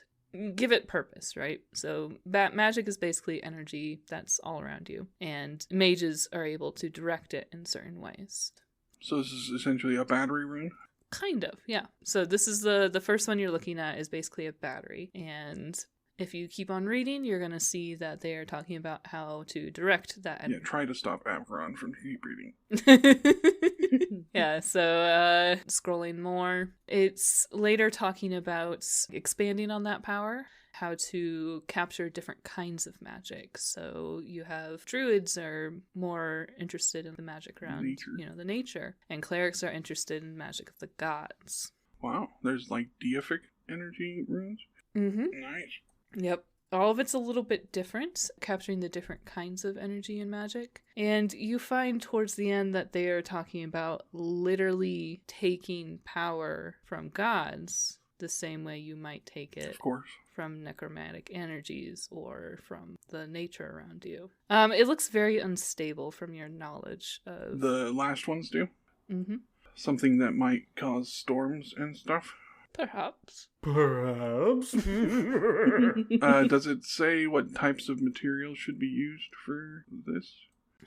Give it purpose, right? So that magic is basically energy that's all around you, and mages are able to direct it in certain ways. So this is essentially a battery rune? Kind of, yeah. So this is the first one you're looking at is basically a battery, and if you keep on reading, you're going to see that they are talking about how to direct that energy. Yeah, try to stop Avron from keep reading. Yeah, so scrolling more, it's later talking about expanding on that power, how to capture different kinds of magic. So you have druids are more interested in the magic around, Nature. The nature, and clerics are interested in magic of the gods. Wow, there's deific energy runes? Mm-hmm. Nice. Yep. All of it's a little bit different, capturing the different kinds of energy and magic. And you find towards the end that they are talking about literally taking power from gods the same way you might take it Of course. from necromantic energies or from the nature around you. It looks very unstable from your knowledge of... The last ones do? Mm-hmm. Something that might cause storms and stuff? Perhaps. Perhaps. Does it say what types of materials should be used for this?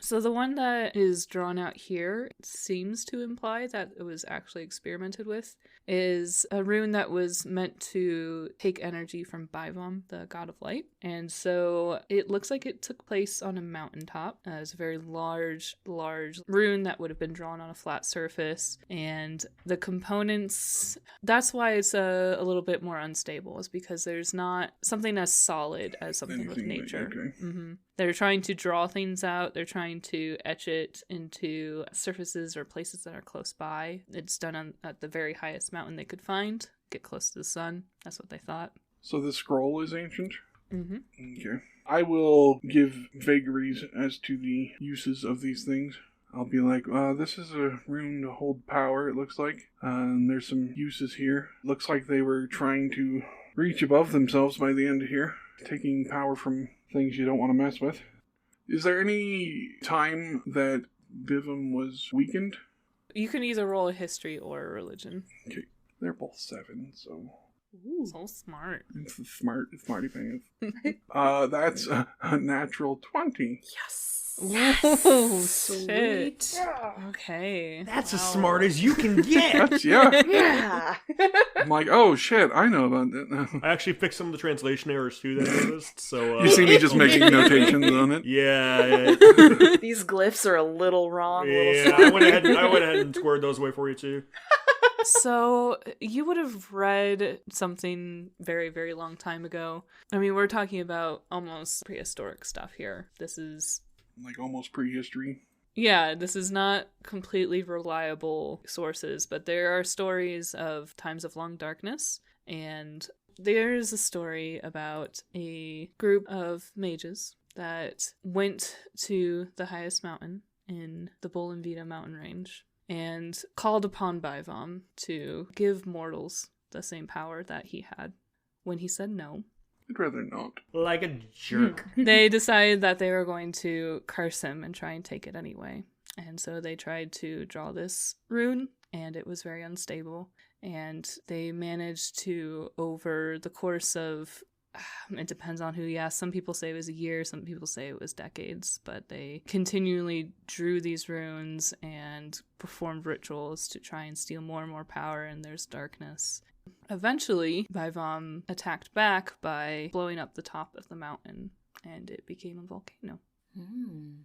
So the one that is drawn out here seems to imply that it was actually experimented with, is a rune that was meant to take energy from Baivam, the god of light. And so it looks like it took place on a mountaintop. It's a very large rune that would have been drawn on a flat surface. And the components, that's why it's a little bit more unstable, is because there's not something as solid as something with nature. Okay. Mm-hmm. They're trying to draw things out. They're trying to etch it into surfaces or places that are close by. It's done at the very highest mountain they could find. Get close to the sun. That's what they thought. So the scroll is ancient? Mm-hmm. Okay. I will give vagaries as to the uses of these things. I'll be like, this is a rune to hold power, it looks like. And there's some uses here. Looks like they were trying to reach above themselves by the end here. Taking power from things you don't want to mess with. Is there any time that Bivum was weakened? You can either roll a history or a religion. Okay. They're both 7, so... Ooh, so smart. It's the smarty pants. That's a natural 20. Yes. Oh, shit. Sweet. Okay. That's as smart as you can get. That's, yeah. Yeah. I'm like, oh shit, I know about that. I actually fixed some of the translation errors too that I noticed. So You see me just making notations on it? Yeah. These glyphs are a little wrong. Yeah, I went ahead and squared those away for you too. So, you would have read something very, very long time ago. I mean, we're talking about almost prehistoric stuff here. This is... Like almost prehistory. Yeah, this is not completely reliable sources, but there are stories of times of long darkness, and there's a story about a group of mages that went to the highest mountain in the Bolinvita mountain range and called upon Baivam to give mortals the same power that he had. When he said no, I'd rather not. Like a jerk. they decided that they were going to curse him and try and take it anyway. And so they tried to draw this rune, and it was very unstable. And they managed to, over the course of, it depends on who you ask. Some people say it was a year, some people say it was decades, but they continually drew these runes and performed rituals to try and steal more and more power, and there's darkness. Eventually, Baivam attacked back by blowing up the top of the mountain, and it became a volcano. Mm.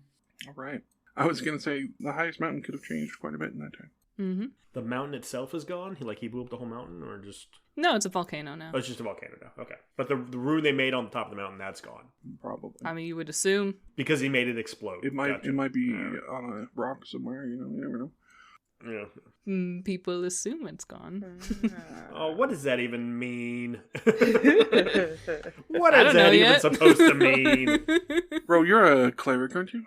All right. I was going to say the highest mountain could have changed quite a bit in that time. Mm-hmm. The mountain itself is gone? He blew up the whole mountain, or just... No, it's a volcano now. Oh, it's just a volcano now. Okay. But the rune they made on the top of the mountain, that's gone. Probably. I mean, you would assume. Because he made it explode. It might Gotcha. be on a rock somewhere, you never know. Yeah. People assume it's gone. Oh, what does that even mean? I What don't is know that even yet. supposed to mean? Bro, you're a cleric, aren't you?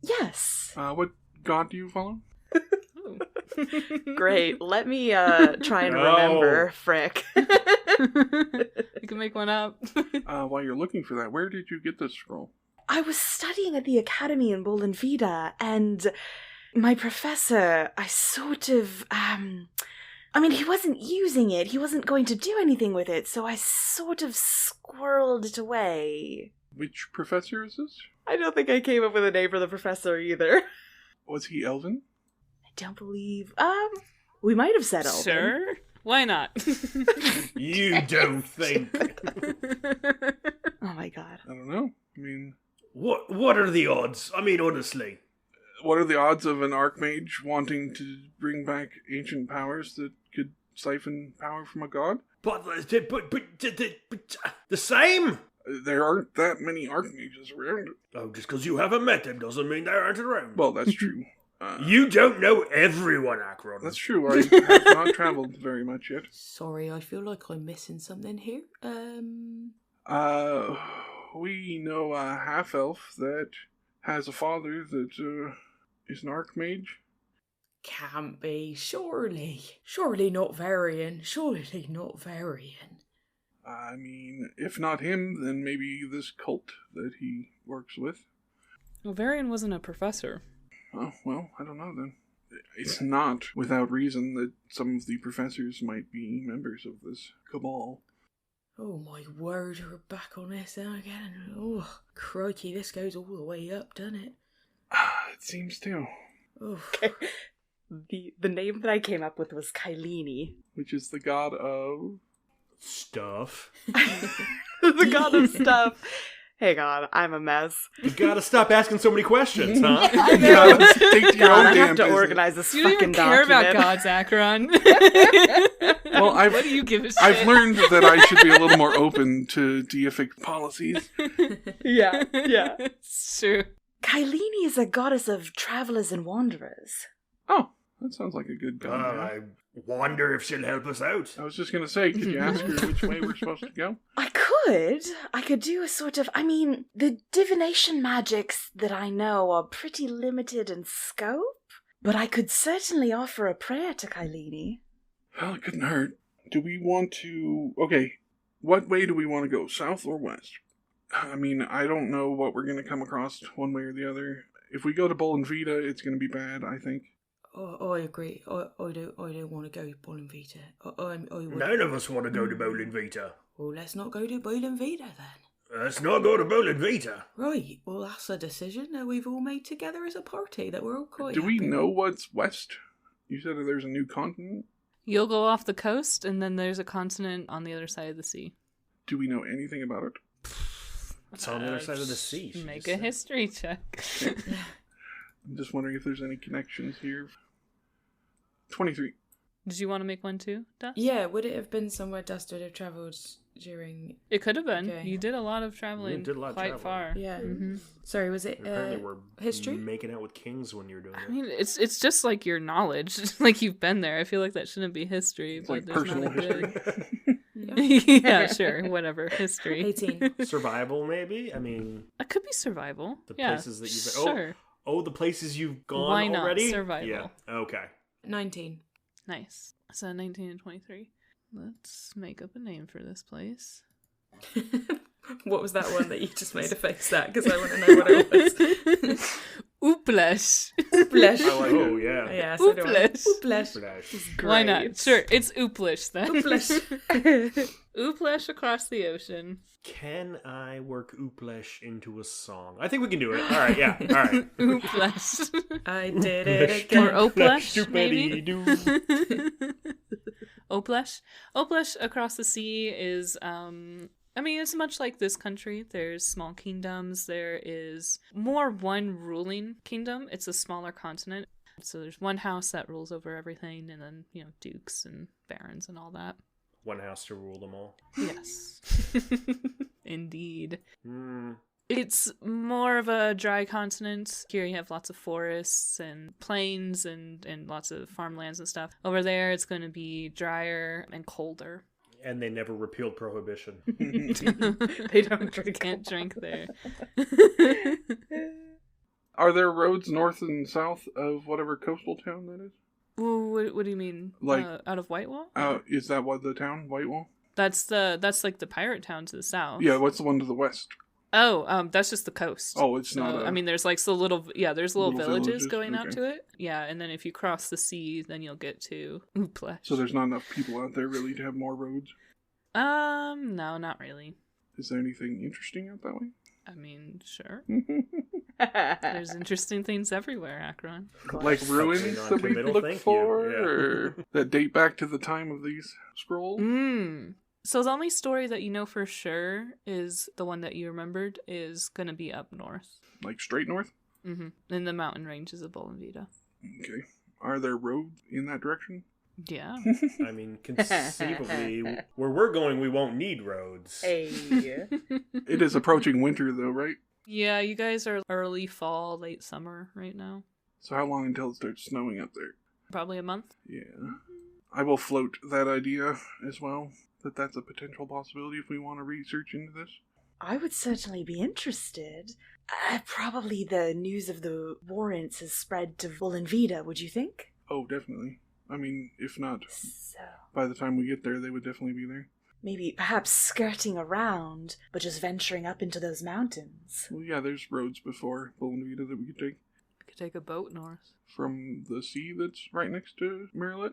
Yes. What god do you follow? Great. Let me try and No. remember, frick. You can make one up. While you're looking for that, where did you get this scroll? I was studying at the academy in Bolenvida, and my professor, I sort of, he wasn't using it. He wasn't going to do anything with it, so I sort of squirreled it away. Which professor is this? I don't think I came up with a name for the professor either. Was he Elven? I don't believe, we might have said Elven. Sure. Why not? You don't think. Oh my god. I don't know. I mean, What are the odds? I mean, honestly. what are the odds of an archmage wanting to bring back ancient powers that could siphon power from a god? But the same? There aren't that many archmages around. Oh, just because you haven't met them doesn't mean they aren't around. Well, that's true. You don't know everyone, Akron. That's true. I have not traveled very much yet. Sorry, I feel like I'm missing something here. We know a half-elf that has a father that is an archmage. Can't be. Surely not varying. Surely not varying. I mean, if not him, then maybe this cult that he works with. Well, Varian wasn't a professor. Oh, well, I don't know then. It's not without reason that some of the professors might be members of this cabal. Oh my word, we're back on this now again. Oh, crikey, this goes all the way up, doesn't it? It seems to. Oh, The name that I came up with was Kailini. Which is the god of... Stuff. The god of stuff. Hang on, I'm a mess. You gotta stop asking so many questions, huh? I know. Take to your God, own I damn have to business. organize this You don't fucking even care document. about gods, Akron. Well, what do you give a shit? I've learned that I should be a little more open to deific policies. Yeah. It's true. Kailini is a goddess of travelers and wanderers. Oh, that sounds like a good god. I wonder if she'll help us out. I was just going to say, could you ask her which way we're supposed to go? I could do a sort of, the divination magics that I know are pretty limited in scope, but I could certainly offer a prayer to Kailini. Well, it couldn't hurt. Do we want to... Okay, what way do we want to go, south or west? I mean, I don't know what we're going to come across one way or the other. If we go to Bolenvita, it's going to be bad, I think. oh, I agree. I don't want to go to Bolenvita. None of us want to go to Bolenvita. Well, let's not go to Bolenvita then. Let's not go to Bolenvita. Right, well that's a decision that we've all made together as a party that we're all quite Do we happy know with. what's west? You said that there's a new continent. You'll go off the coast, and then there's a continent on the other side of the sea. Do we know anything about it? It's on the other side of the sea. she Make just a said. history check. I'm just wondering if there's any connections here. 23. Did you want to make one too, Dust? Yeah, would it have been somewhere Dust would have travelled during... It could have been. Okay. You did a lot of traveling. You did a lot of quite traveling. far. Yeah. hmm Sorry, was it Apparently we're history? making out with kings when you're doing I it. mean, it's just like your knowledge. like you've been there. I feel like that shouldn't be history. It's but like there's personal not a good- history. yeah, sure. Whatever. History. 18. Survival, maybe? I mean, That could be survival. the yeah, places that you've been. Sure. Oh, the places you've gone Why not already? survival? Yeah, okay. 19. Nice. So 19 and 23. Let's make up a name for this place. What was that one that you just made a face at? Because I want to know what it was. Ooplesh. Ooplesh. I like oh, yeah. Yeah, so do I. Ooplesh. Ooplesh. Splash. Why not? Sure, it's Ooplish then. Ooplesh. Ooplish across the ocean. Can I work Ooplesh into a song? I think we can do it. All right, yeah. All right. Ooplish. I did it Or again. Oplesh, maybe? Doopity-doo. Oplesh. Oplesh across the sea is, it's much like this country. There's small kingdoms. There is more one ruling kingdom. It's a smaller continent. So there's one house that rules over everything, and then, dukes and barons and all that. One house to rule them all. Yes. Indeed. It's more of a dry continent. Here you have lots of forests and plains and lots of farmlands and stuff. Over there, it's going to be drier and colder. And they never repealed prohibition. They don't drink. Can't drink there. Are there roads north and south of whatever coastal town that is? Well, what do you mean? Like, out of Whitewall? Is that what the town, Whitewall? That's like the pirate town to the south. Yeah, what's the one to the west? Oh, that's just the coast. Oh, it's So, not. I mean, there's like there's little villages going out okay. to it. Yeah, and then if you cross the sea, then you'll get to Uplesh. So there's not enough people out there really to have more roads? No, not really. Is there anything interesting out that way? I mean, sure. There's interesting things everywhere, Akron. Like ruins that we Non-committal, look thank you. for? Yeah. Or that date back to the time of these scrolls? So the only story that you know for sure is the one that you remembered is going to be up north. Like straight north? In the mountain ranges of Bolinvita. Okay. Are there roads in that direction? Yeah. I mean, conceivably, where we're going, we won't need roads. Hey. It is approaching winter though, right? Yeah, you guys are early fall, late summer right now. So how long until it starts snowing up there? Probably a month. Yeah. I will float that idea as well, that's a potential possibility if we want to research into this. I would certainly be interested. Probably the news of the warrants has spread to Bolinvita, would you think? Oh, definitely. I mean, if not, So, by the time we get there, they would definitely be there. maybe perhaps skirting around, but just venturing up into those mountains. Well, yeah, there's roads before Bolinvita that we could take We could take a boat north. from the sea that's right next to Marillet.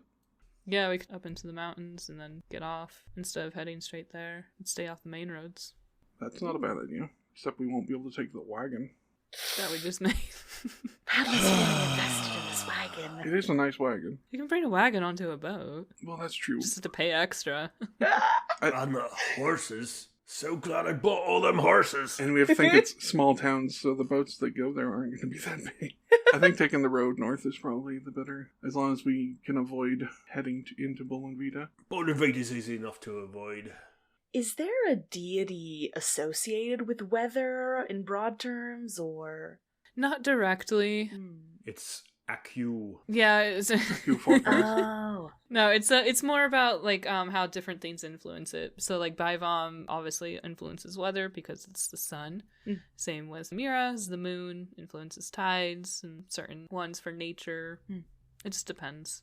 Yeah, we could up into the mountains and then get off instead of heading straight there and stay off the main roads. That's not a bad idea. Except we won't be able to take the wagon. That we just made. Paddler's really invested in this wagon. It is a nice wagon. You can bring a wagon onto a boat. Well, that's true. Just have to pay extra. And the horses. So glad I bought all them horses. And we have to think it's small towns, so the boats that go there aren't going to be that big. I think taking the road north is probably the better, as long as we can avoid heading into Bolinvita. Bolinvita's easy enough to avoid. Is there a deity associated with weather in broad terms, or...? Not directly. It's Aku. Yeah, it's You forecast. Oh. no, it's more about like how different things influence it. So like Baivam obviously influences weather because it's the sun. Same with Miras, the moon influences tides, and certain ones for nature. It just depends.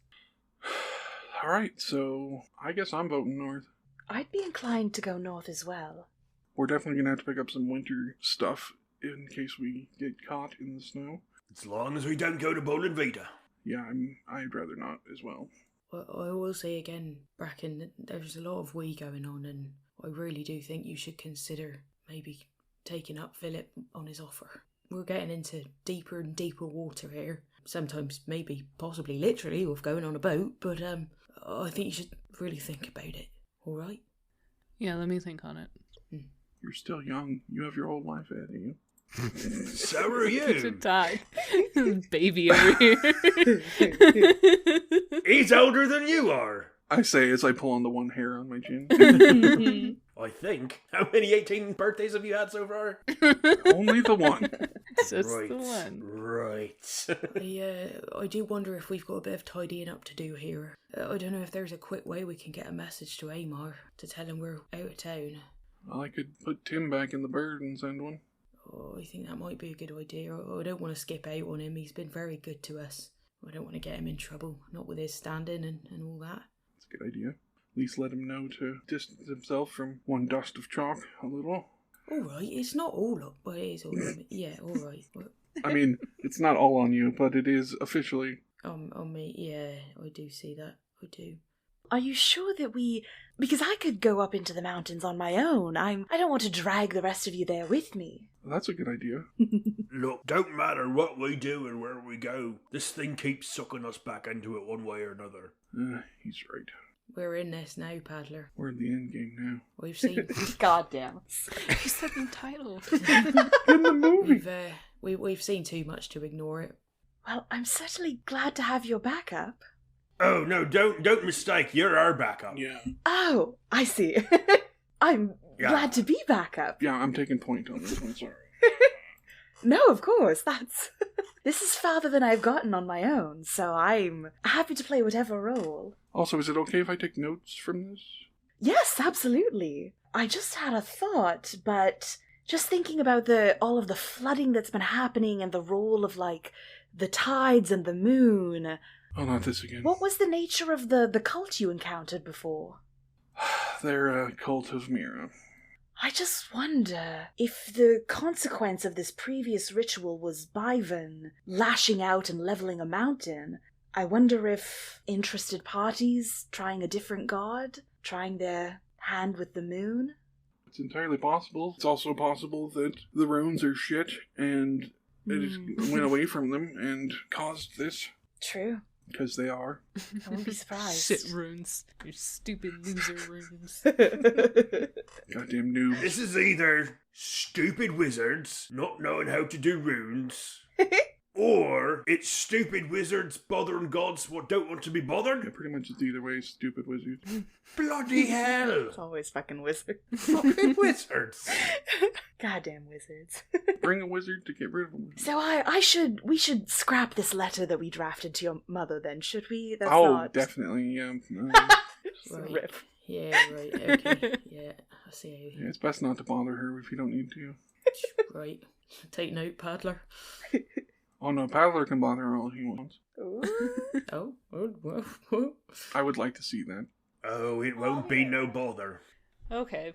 Alright, so I guess I'm voting north. I'd be inclined to go north as well. We're definitely going to have to pick up some winter stuff in case we get caught in the snow. As long as we don't go to Bolinvita. Yeah, I'd rather not as well. I will say again, Bracken, that there's a lot of we going on, and I really do think you should consider maybe taking up Philip on his offer. We're getting into deeper and deeper water here. Sometimes, maybe, possibly, literally, with going on a boat, but I think you should really think about it. All right? Yeah, let me think on it. You're still young. You have your whole life ahead of you. So are Such a you. dog. Baby over here. He's older than you are. I say as I pull on the one hair on my chin. I think. How many 18 birthdays have you had so far? Only the one. Just right. the one. Right. I do wonder if we've got a bit of tidying up to do here. I don't know if there's a quick way we can get a message to Amar to tell him we're out of town. Well, I could put Tim back in the bird and send one. Oh, I think that might be a good idea. I don't want to skip out on him. He's been very good to us. I don't want to get him in trouble, not with his standing and all that. That's a good idea. At least let him know to distance himself from one dust of chalk a little. All right, it's not all up, but it is all up. Yeah, all right. I mean, it's not all on you, but it is officially. On me, yeah, I do see that. I do. Are you sure that because I could go up into the mountains on my own. I don't want to drag the rest of you there with me. That's a good idea. Look, don't matter what we do and where we go. This thing keeps sucking us back into it one way or another. He's right. We're in this now, Paddler. We're in the end game now. We've seen Goddamn. You said the title. In the movie. we've seen too much to ignore it. Well, I'm certainly glad to have your backup. Oh, no, don't mistake. You're our backup. Yeah. Oh, I see. I'm glad to be backup. Yeah, I'm taking point on this one, sorry. No, of course, that's... This is farther than I've gotten on my own, so I'm happy to play whatever role. Also, is it okay if I take notes from this? Yes, absolutely. I just had a thought, but just thinking about all of the flooding that's been happening and the role of, like, the tides and the moon. Oh, not this again. What was the nature of the cult you encountered before? They're a cult of Mira. I just wonder if the consequence of this previous ritual was Byron lashing out and leveling a mountain. I wonder if interested parties trying a different god, trying their hand with the moon. It's entirely possible. It's also possible that the runes are shit and it went away from them and caused this. True. Because they are. I wouldn't be surprised. Shit runes. Your stupid loser runes. Goddamn noobs. This is either stupid wizards not knowing how to do runes, or it's stupid wizards bothering gods what don't want to be bothered. Yeah, pretty much it's either way, stupid wizard. Bloody hell! It's always fucking wizards. Fucking wizards! Goddamn wizards. Bring a wizard to get rid of them. So we should scrap this letter that we drafted to your mother then, should we? That's Oh, not... definitely, yeah. Just a Right. rip. Yeah, right, okay. Yeah, I see Yeah, it's best not to bother her if you don't need to. how. Right. Take note, Paddler. Oh no, Paddler can bother her all he wants. Ooh. Oh, whoa. I would like to see that. Oh, it won't be no bother. Okay.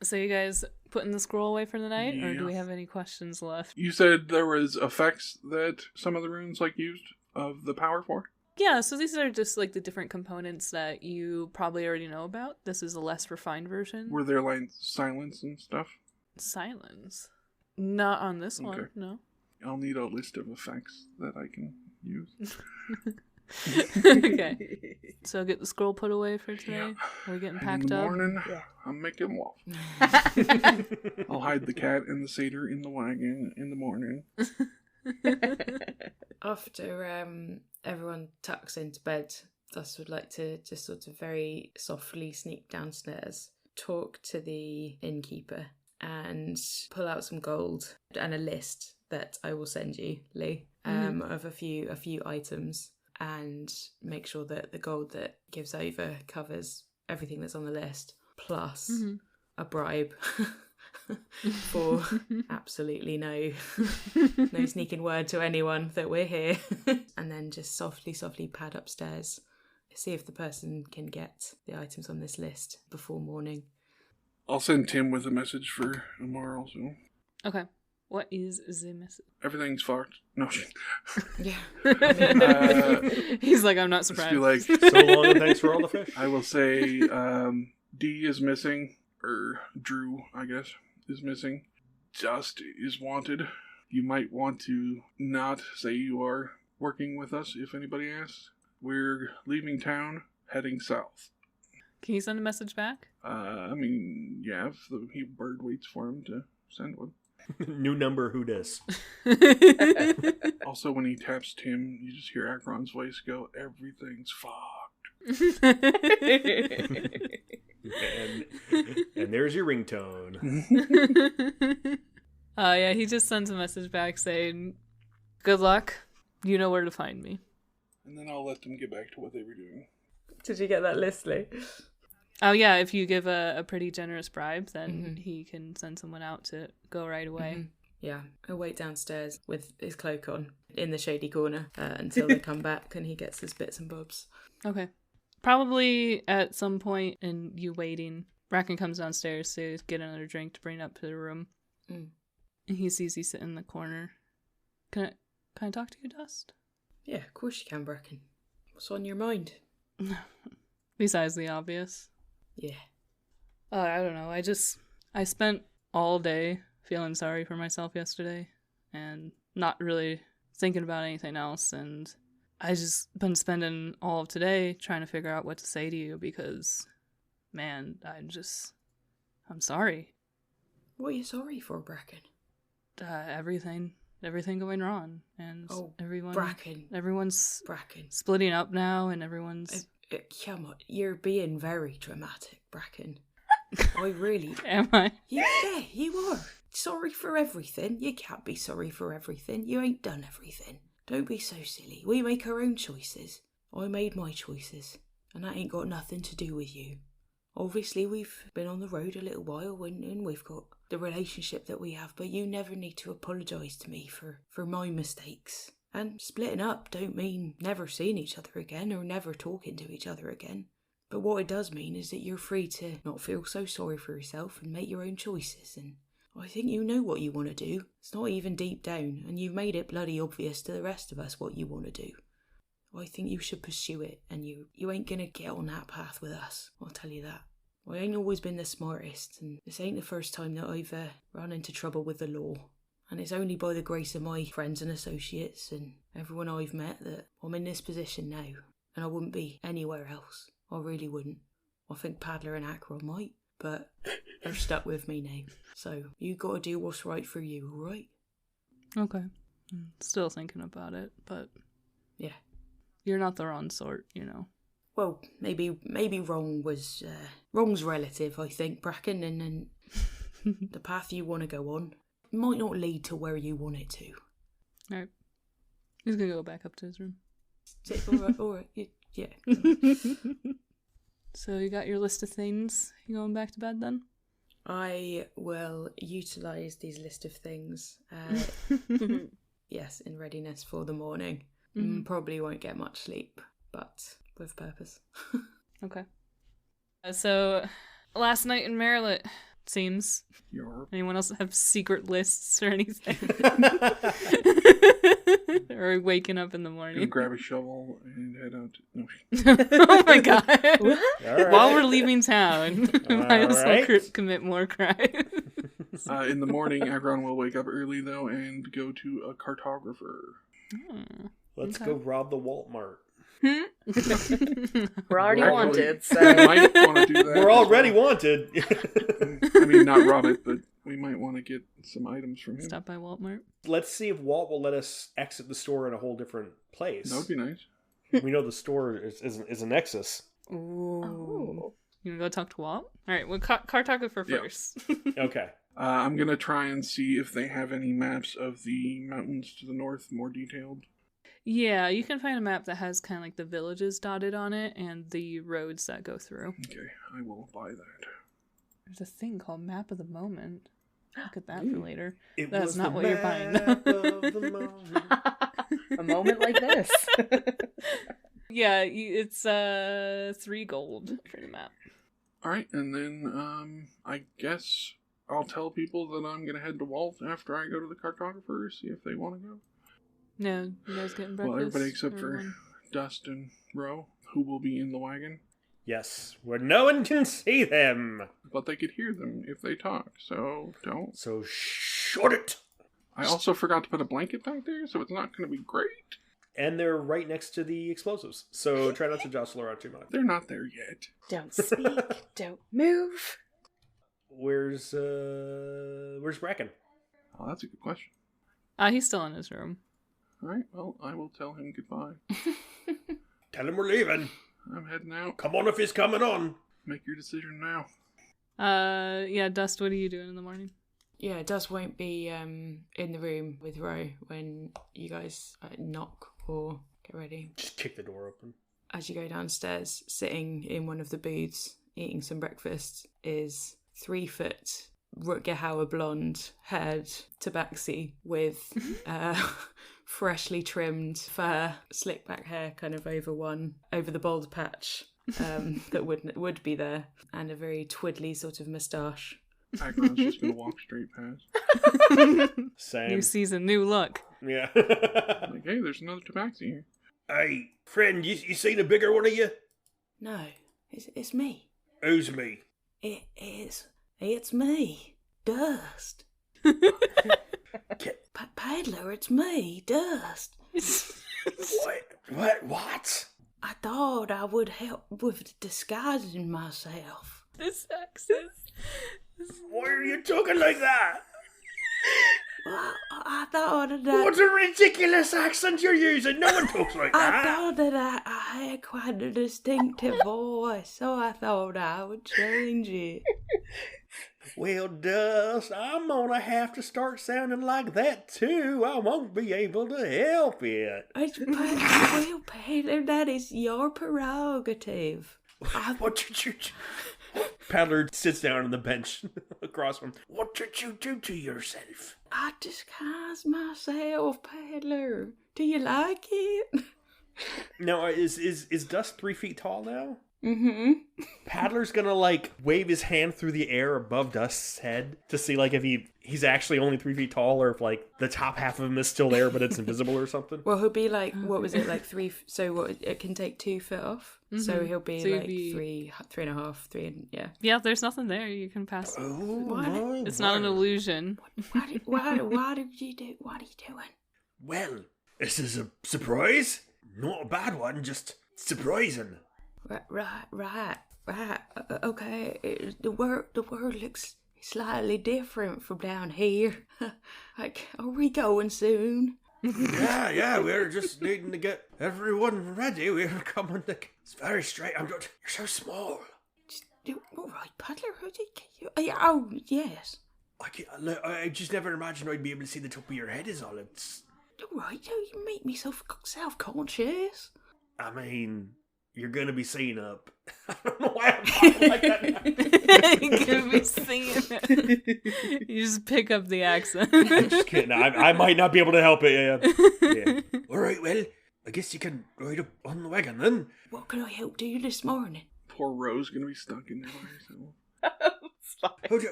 So you guys putting the scroll away for the night, or do Yeah. we have any questions left? You said there was effects that some of the runes used of the power for? Yeah, so these are just like the different components that you probably already know about. This is a less refined version. Were there silence and stuff? Silence. Not on this one, Okay. no. I'll need a list of effects that I can use. Okay. So get the scroll put away for today? Yeah. Are we getting And packed in the up? morning, Yeah. I'm making waffles. I'll hide the cat and the satyr in the wagon in the morning. After everyone tucks into bed, Dust would like to just sort of very softly sneak downstairs, talk to the innkeeper, and pull out some gold and a list that I will send you, Lee, of a few items, and make sure that the gold that gives over covers everything that's on the list, plus a bribe for absolutely no sneaking word to anyone that we're here. And then just softly pad upstairs, see if the person can get the items on this list before morning. I'll send Tim with a message for tomorrow, so Okay. What is the message? everything's fucked. No shit. Yeah. He's like, I'm not Just surprised. be like, So long and thanks for all the fish. I will say D is missing, or Drew, I guess, is missing. Dust is wanted. You might want to not say you are working with us if anybody asks. We're leaving town, heading south. Can you send a message back? I mean, yeah, if the bird waits for him to send one. New number, who dis? Also, when he taps Tim, you just hear Akron's voice go, everything's fucked. And there's your ringtone. Yeah, he just sends a message back saying, good luck. You know where to find me. And then I'll let them get back to what they were doing. Did you get that list, Lee? Oh yeah, if you give a pretty generous bribe, then he can send someone out to go right away. Yeah, he'll wait downstairs with his cloak on in the shady corner until they come back and he gets his bits and bobs. Okay. Probably at some point in you waiting, Bracken comes downstairs to get another drink to bring up to the room. Mm. And he sees you sitting in the corner. Can I talk to you, Dust? Yeah, of course you can, Bracken. What's on your mind? Besides the obvious. Yeah. I don't know. I spent all day feeling sorry for myself yesterday and not really thinking about anything else. And I just been spending all of today trying to figure out what to say to you because, man, I'm sorry. What are you sorry for, Bracken? Everything. everything going wrong, and everyone's Bracken. splitting up now, and everyone's. Come on, you're being very dramatic, Bracken. I really Am I? Yeah, you are. Sorry for everything. You can't be sorry for everything. You ain't done everything. Don't be so silly. We make our own choices. I made my choices, and that ain't got nothing to do with you. Obviously, we've been on the road a little while, and we've got the relationship that we have, but you never need to apologise to me for my mistakes. And splitting up don't mean never seeing each other again or never talking to each other again. But what it does mean is that you're free to not feel so sorry for yourself and make your own choices, and I think you know what you want to do. It's not even deep down, and you've made it bloody obvious to the rest of us what you want to do. I think you should pursue it, and you ain't gonna get on that path with us, I'll tell you that. I ain't always been the smartest, and this ain't the first time that I've run into trouble with the law. And it's only by the grace of my friends and associates and everyone I've met that I'm in this position now, and I wouldn't be anywhere else. I really wouldn't. I think Paddler and Akron might, but they're stuck with me now. So you got to do what's right for you, all right? Okay. I'm still thinking about it, but Yeah. you're not the wrong sort, you know. Well, maybe wrong was wrong's relative, I think, Bracken, and then the path you want to go on might not lead to where you want it to. Alright. He's gonna go back up to his room. All right, yeah. So you got your list of things. You going back to bed then? I will utilise these list of things, yes, in readiness for the morning. Probably won't get much sleep, but with purpose. Okay. So, last night in Maryland, it seems. Anyone else have secret lists or anything? Or waking up in the Gonna morning? grab a shovel and head out. No. Oh my god. Right. While we're leaving town, might as well Alright. commit more crime. In the morning, Akron will wake up early, though, and go to a cartographer. Let's Okay. go rob the Walmart. We're already Actually, wanted, so. We might want to do that. We're as already well. wanted. I mean, not rob it, but we might want to get some items from him. Stop by Walmart. Let's see if Walt will let us exit the store in a whole different place. That would be nice. We know the store is a nexus. Ooh. You wanna go talk to Walt? Alright, well, cartographer Yeah. first. Okay. I'm going to try and see if they have any maps of the mountains to the north more detailed. Yeah, you can find a map that has kind of like the villages dotted on it and the roads that go through. Okay, I will buy that. There's a thing called Map of the Moment. Look at that for later. It That's was not the what you're buying. map of the moment. A moment like this. Yeah, it's 3 gold for the map. Alright, and then I guess I'll tell people that I'm going to head to Walt after I go to the cartographer, see if they want to go. No, you guys getting breakfast? Well, everybody except Everyone? for Dust and Roe, who will be in the wagon. Yes, where no one can see them. But they could hear them if they talk, so don't. So shut it. I also forgot to put a blanket back there, so it's not going to be great. And they're right next to the explosives, so try not to jostle around too much. They're not there yet. Don't speak, don't move. Where's Bracken? Oh, that's a good question. He's still in his room. Alright, well, I will tell him goodbye. Tell him we're leaving. I'm heading out. Come on if he's coming on. Make your decision now. Yeah, Dust, what are you doing in the morning? Yeah, Dust won't be in the room with Ro when you guys knock or get ready. Just kick the door open. As you go downstairs, sitting in one of the booths, eating some breakfast, is 3 foot Rutger Hauer blonde haired tabaxi with freshly trimmed fur, slick back hair kind of over the bald patch that would be there, and a very twiddly sort of moustache. Akron's just going to walk straight past. Same. New season, new look. Yeah. Like, hey, there's another tabaxi here. Hey, friend, you seen a bigger one of you? No, it's me. Who's me? It's me, Dust. Paddler, it's me, Dust. What? I thought I would help with disguising myself. This accent. Why are you talking like that? Well, I thought that... What a ridiculous accent you're using! No one talks like I that! thought that I had quite a distinctive voice, so I thought I would change it. Well, Dust, I'm gonna have to start sounding like that too. I won't be able to help it. Well, Peter, that is your prerogative. What did you do? Paddler sits down on the bench across from him. What did you do to yourself? I disguised myself, Peddler. Do you like it? Now, is Dust 3 feet tall now? Mm-hmm. Paddler's gonna, like, wave his hand through the air above Dust's head to see, like, if he's actually only 3 feet tall or if, like, the top half of him is still there but it's invisible or something. Well, he'll be like, what was it, like 3, so what, it can take 2 foot off? Mm-hmm. So he'll be So like be... 3.5, 3, and yeah. Yeah, if there's nothing there, you can pass it. Oh, What? my It's not an word. illusion. What did you do? What are you doing? Well, this is a surprise. Not a bad one, just surprising. Right. Okay, the world looks slightly different from down here. Like, are we going soon? Yeah, we're just needing to get everyone ready. We're coming to... It's very straight. You're so small. All right, Paddler. Oh, yes. I just never imagined I'd be able to see the top of your head is all. It's... All right, you make me so self-conscious. I mean, you're gonna be seen up. I don't know why I'm talking like that now. You can be singing it. You just pick up the accent. I'm just kidding. I might not be able to help it. Yeah. All right, well, I guess you can ride up on the wagon then. What can I help do this morning? Poor Rose gonna be stuck in there by herself. Hold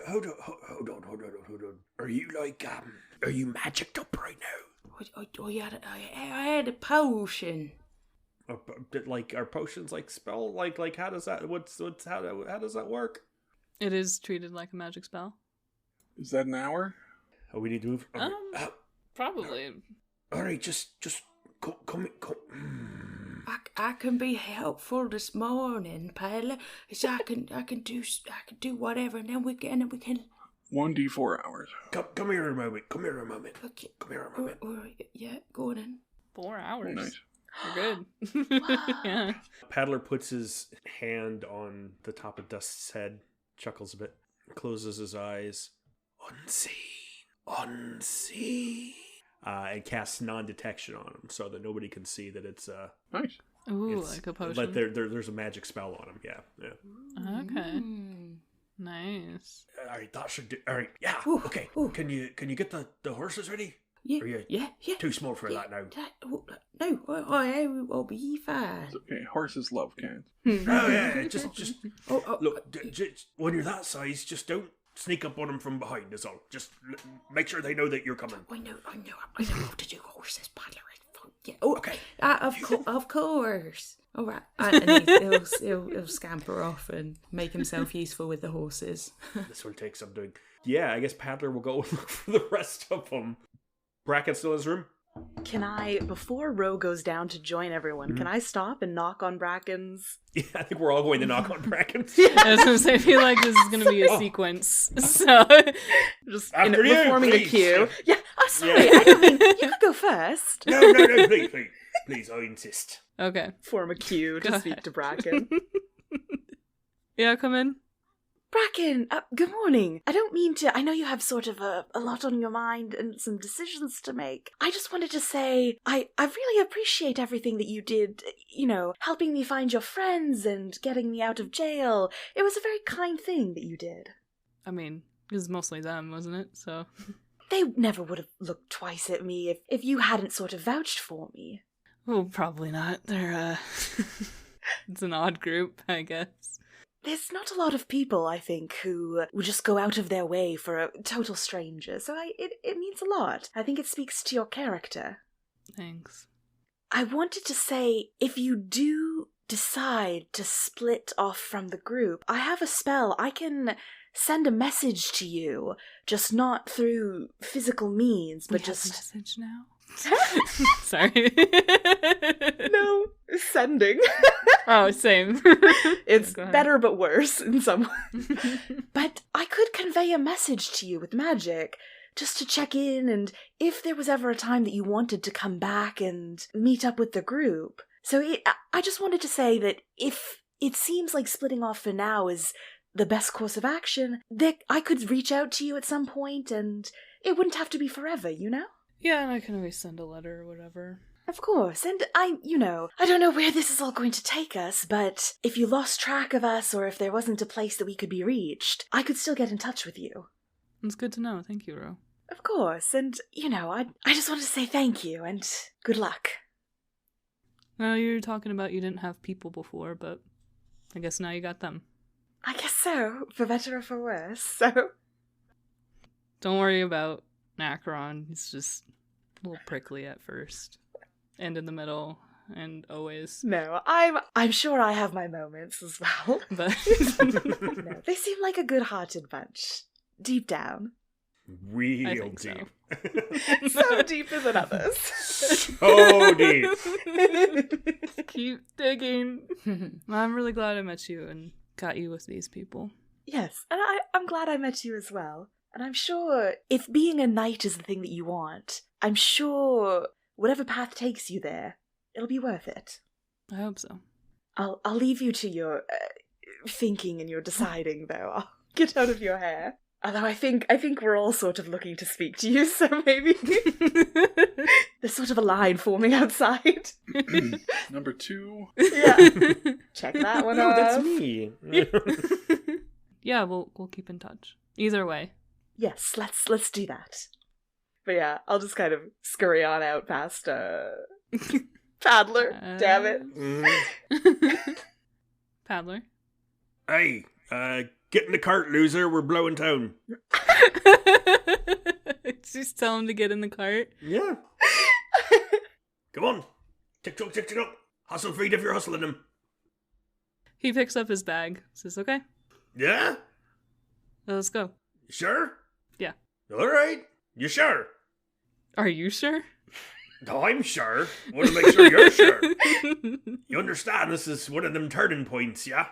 on. Are you are you magicked up right now? I had a potion. Like, are potions like spell? Like how does that? How does that work? It is treated like a magic spell. Is that an hour? Oh, we need to move. Probably. All right, just come. I can be helpful this morning, Paddler. So I can do whatever, and then we can. 1d4 hours. Come here a moment. Okay. Come here a moment. All right, yeah, go on in. 4 hours. Nice. We're good. Yeah. Paddler puts his hand on the top of Dust's head, chuckles a bit, closes his eyes. Unseen. And casts non-detection on him so that nobody can see that it's Nice. Ooh, it's, like a potion. But there's a magic spell on him. Yeah. Okay. Nice. All right, that should do. All right, yeah. Ooh, Okay. ooh. Can you get the horses ready? Yeah, Are you yeah. too small for Yeah, that now? No, I will be fine. It's okay. Horses love cans. Oh yeah, just Oh, look. When you're that size, just don't sneak up on them from behind. Is all. Just make sure they know that you're coming. I know how to do horses, Paddler. Yeah. Oh, Okay. Of course. All right. And he'll scamper off and make himself useful with the horses. This will take some doing. Yeah, I guess Paddler will go look for the rest of them. Bracken's still in his room? Can I, before Ro goes down to join everyone, can I stop and knock on Bracken's? Yeah, I think we're all going to knock on Bracken's. I was gonna say, I feel like this is gonna be a sequence. So just After you, forming a please. queue. Yeah, oh, sorry, Yeah. I don't mean, you could go first. No, please, I insist. okay. Form a queue Go to speak ahead. to Bracken. Yeah, come in. Bracken, good morning. I don't mean to, I know you have sort of a lot on your mind and some decisions to make. I just wanted to say, I really appreciate everything that you did, helping me find your friends and getting me out of jail. It was a very kind thing that you did. I mean, it was mostly them, wasn't it? So They never would have looked twice at me if you hadn't sort of vouched for me. well, probably not. They're it's an odd group, I guess. There's not a lot of people, I think, who would just go out of their way for a total stranger, so it means a lot. I think it speaks to your character. Thanks. I wanted to say, if you do decide to split off from the group, I have a spell. I can send a message to you, just not through physical means, but We have just... a message now. Sorry. No, sending. Oh, same. It's Go ahead. better but worse in some way. But I could convey a message to you with magic just to check in and if there was ever a time that you wanted to come back and meet up with the group. So I just wanted to say that if it seems like splitting off for now is the best course of action, that I could reach out to you at some point and it wouldn't have to be forever, you know? Yeah, and I can always send a letter or whatever. Of course, and I don't know where this is all going to take us, but if you lost track of us or if there wasn't a place that we could be reached, I could still get in touch with you. It's good to know. Thank you, Ro. Of course, and, I just wanted to say thank you and good luck. Now, you were talking about you didn't have people before, but I guess now you got them. I guess so, for better or for worse, so... Don't worry about Akron. He's just a little prickly at first. And in the middle, and always. No, I'm sure I have my moments as well. But No, they seem like a good-hearted bunch. Deep down. Real I deep. think So deeper than others. So deep. keep digging. I'm really glad I met you and got you with these people. Yes, and I'm glad I met you as well. And I'm sure if being a knight is the thing that you want, I'm sure whatever path takes you there, it'll be worth it. I hope so. I'll leave you to your thinking and your deciding, though. I'll get out of your hair. Although I think we're all sort of looking to speak to you, so maybe there's sort of a line forming outside. Number 2. Yeah, check that one No, off. that's me. Yeah, we'll keep in touch. Either way. Yes, let's do that. But yeah, I'll just kind of scurry on out past Paddler. Damn it. Mm. Paddler. Hey, get in the cart, loser. We're blowing town. Just tell him to get in the cart. Yeah. Come on. Tick-tock, tick-tock. Hustle feet if you're hustling them. He picks up his bag. Says, okay, Yeah? let's go. You sure? Yeah. All right. You sure? Are you sure? No, I'm sure. Want to make sure you're sure. You understand this is one of them turning points, yeah?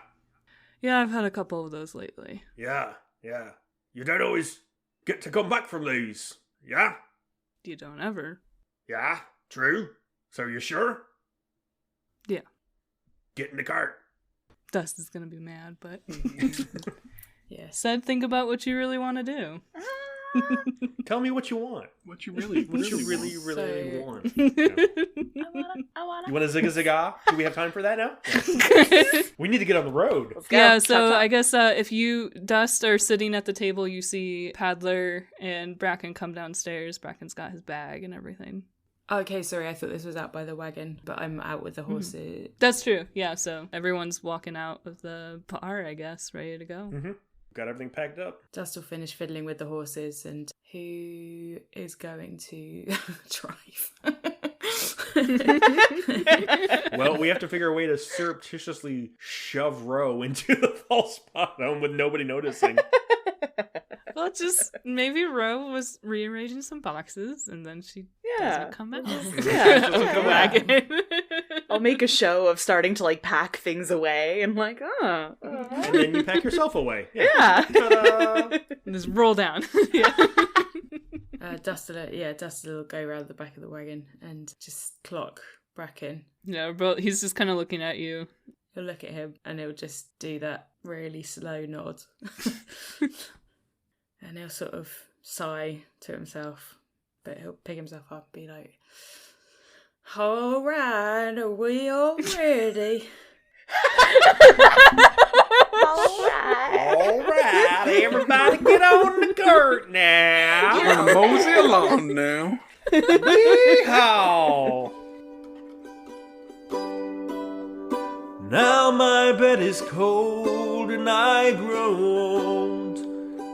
Yeah, I've had a couple of those lately. Yeah. You don't always get to come back from these, yeah? You don't ever. Yeah, true. So you sure? Yeah. Get in the cart. Dust is gonna be mad, but Yes. said think about what you really want to do. Tell me what you want. What you really What you really So- want. Yeah. I wanna. You want a zigga-zigga? Do we have time for that now? We need to get on the road. Let's go. Yeah, so Chop, chop. I guess if you, Dust, are sitting at the table, you see Paddler and Bracken come downstairs. Bracken's got his bag and everything. Okay, sorry, I thought this was out by the wagon, but I'm out with the horses. That's true, yeah, so everyone's walking out of the bar, I guess, ready to go. Mm-hmm. Got everything packed up. Dust will finish fiddling with the horses, and who is going to drive? Well, we have to figure a way to surreptitiously shove Ro into the false bottom with nobody noticing. Well, just maybe Ro was rearranging some boxes, and then she doesn't come out. Yeah. Doesn't come Wagon. I'll make a show of starting to like pack things away and like, And then you pack yourself away. yeah. Ta-da! And just roll down. Yeah. Dust will go around the back of the wagon and just clock Bracken. No, but he's just kind of looking at you. He'll look at him and he'll just do that really slow nod. And he'll sort of sigh to himself, but he'll pick himself up and be like, all right, are we all ready? All right, everybody get on the cart now. We're gonna mosey along now. Yeehaw! Now my bed is cold and I groaned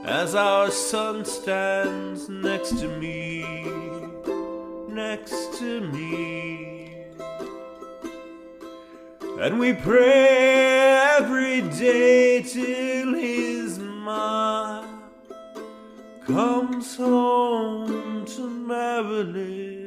as our son stands next to me. And we pray every day till his ma comes home to Maryland.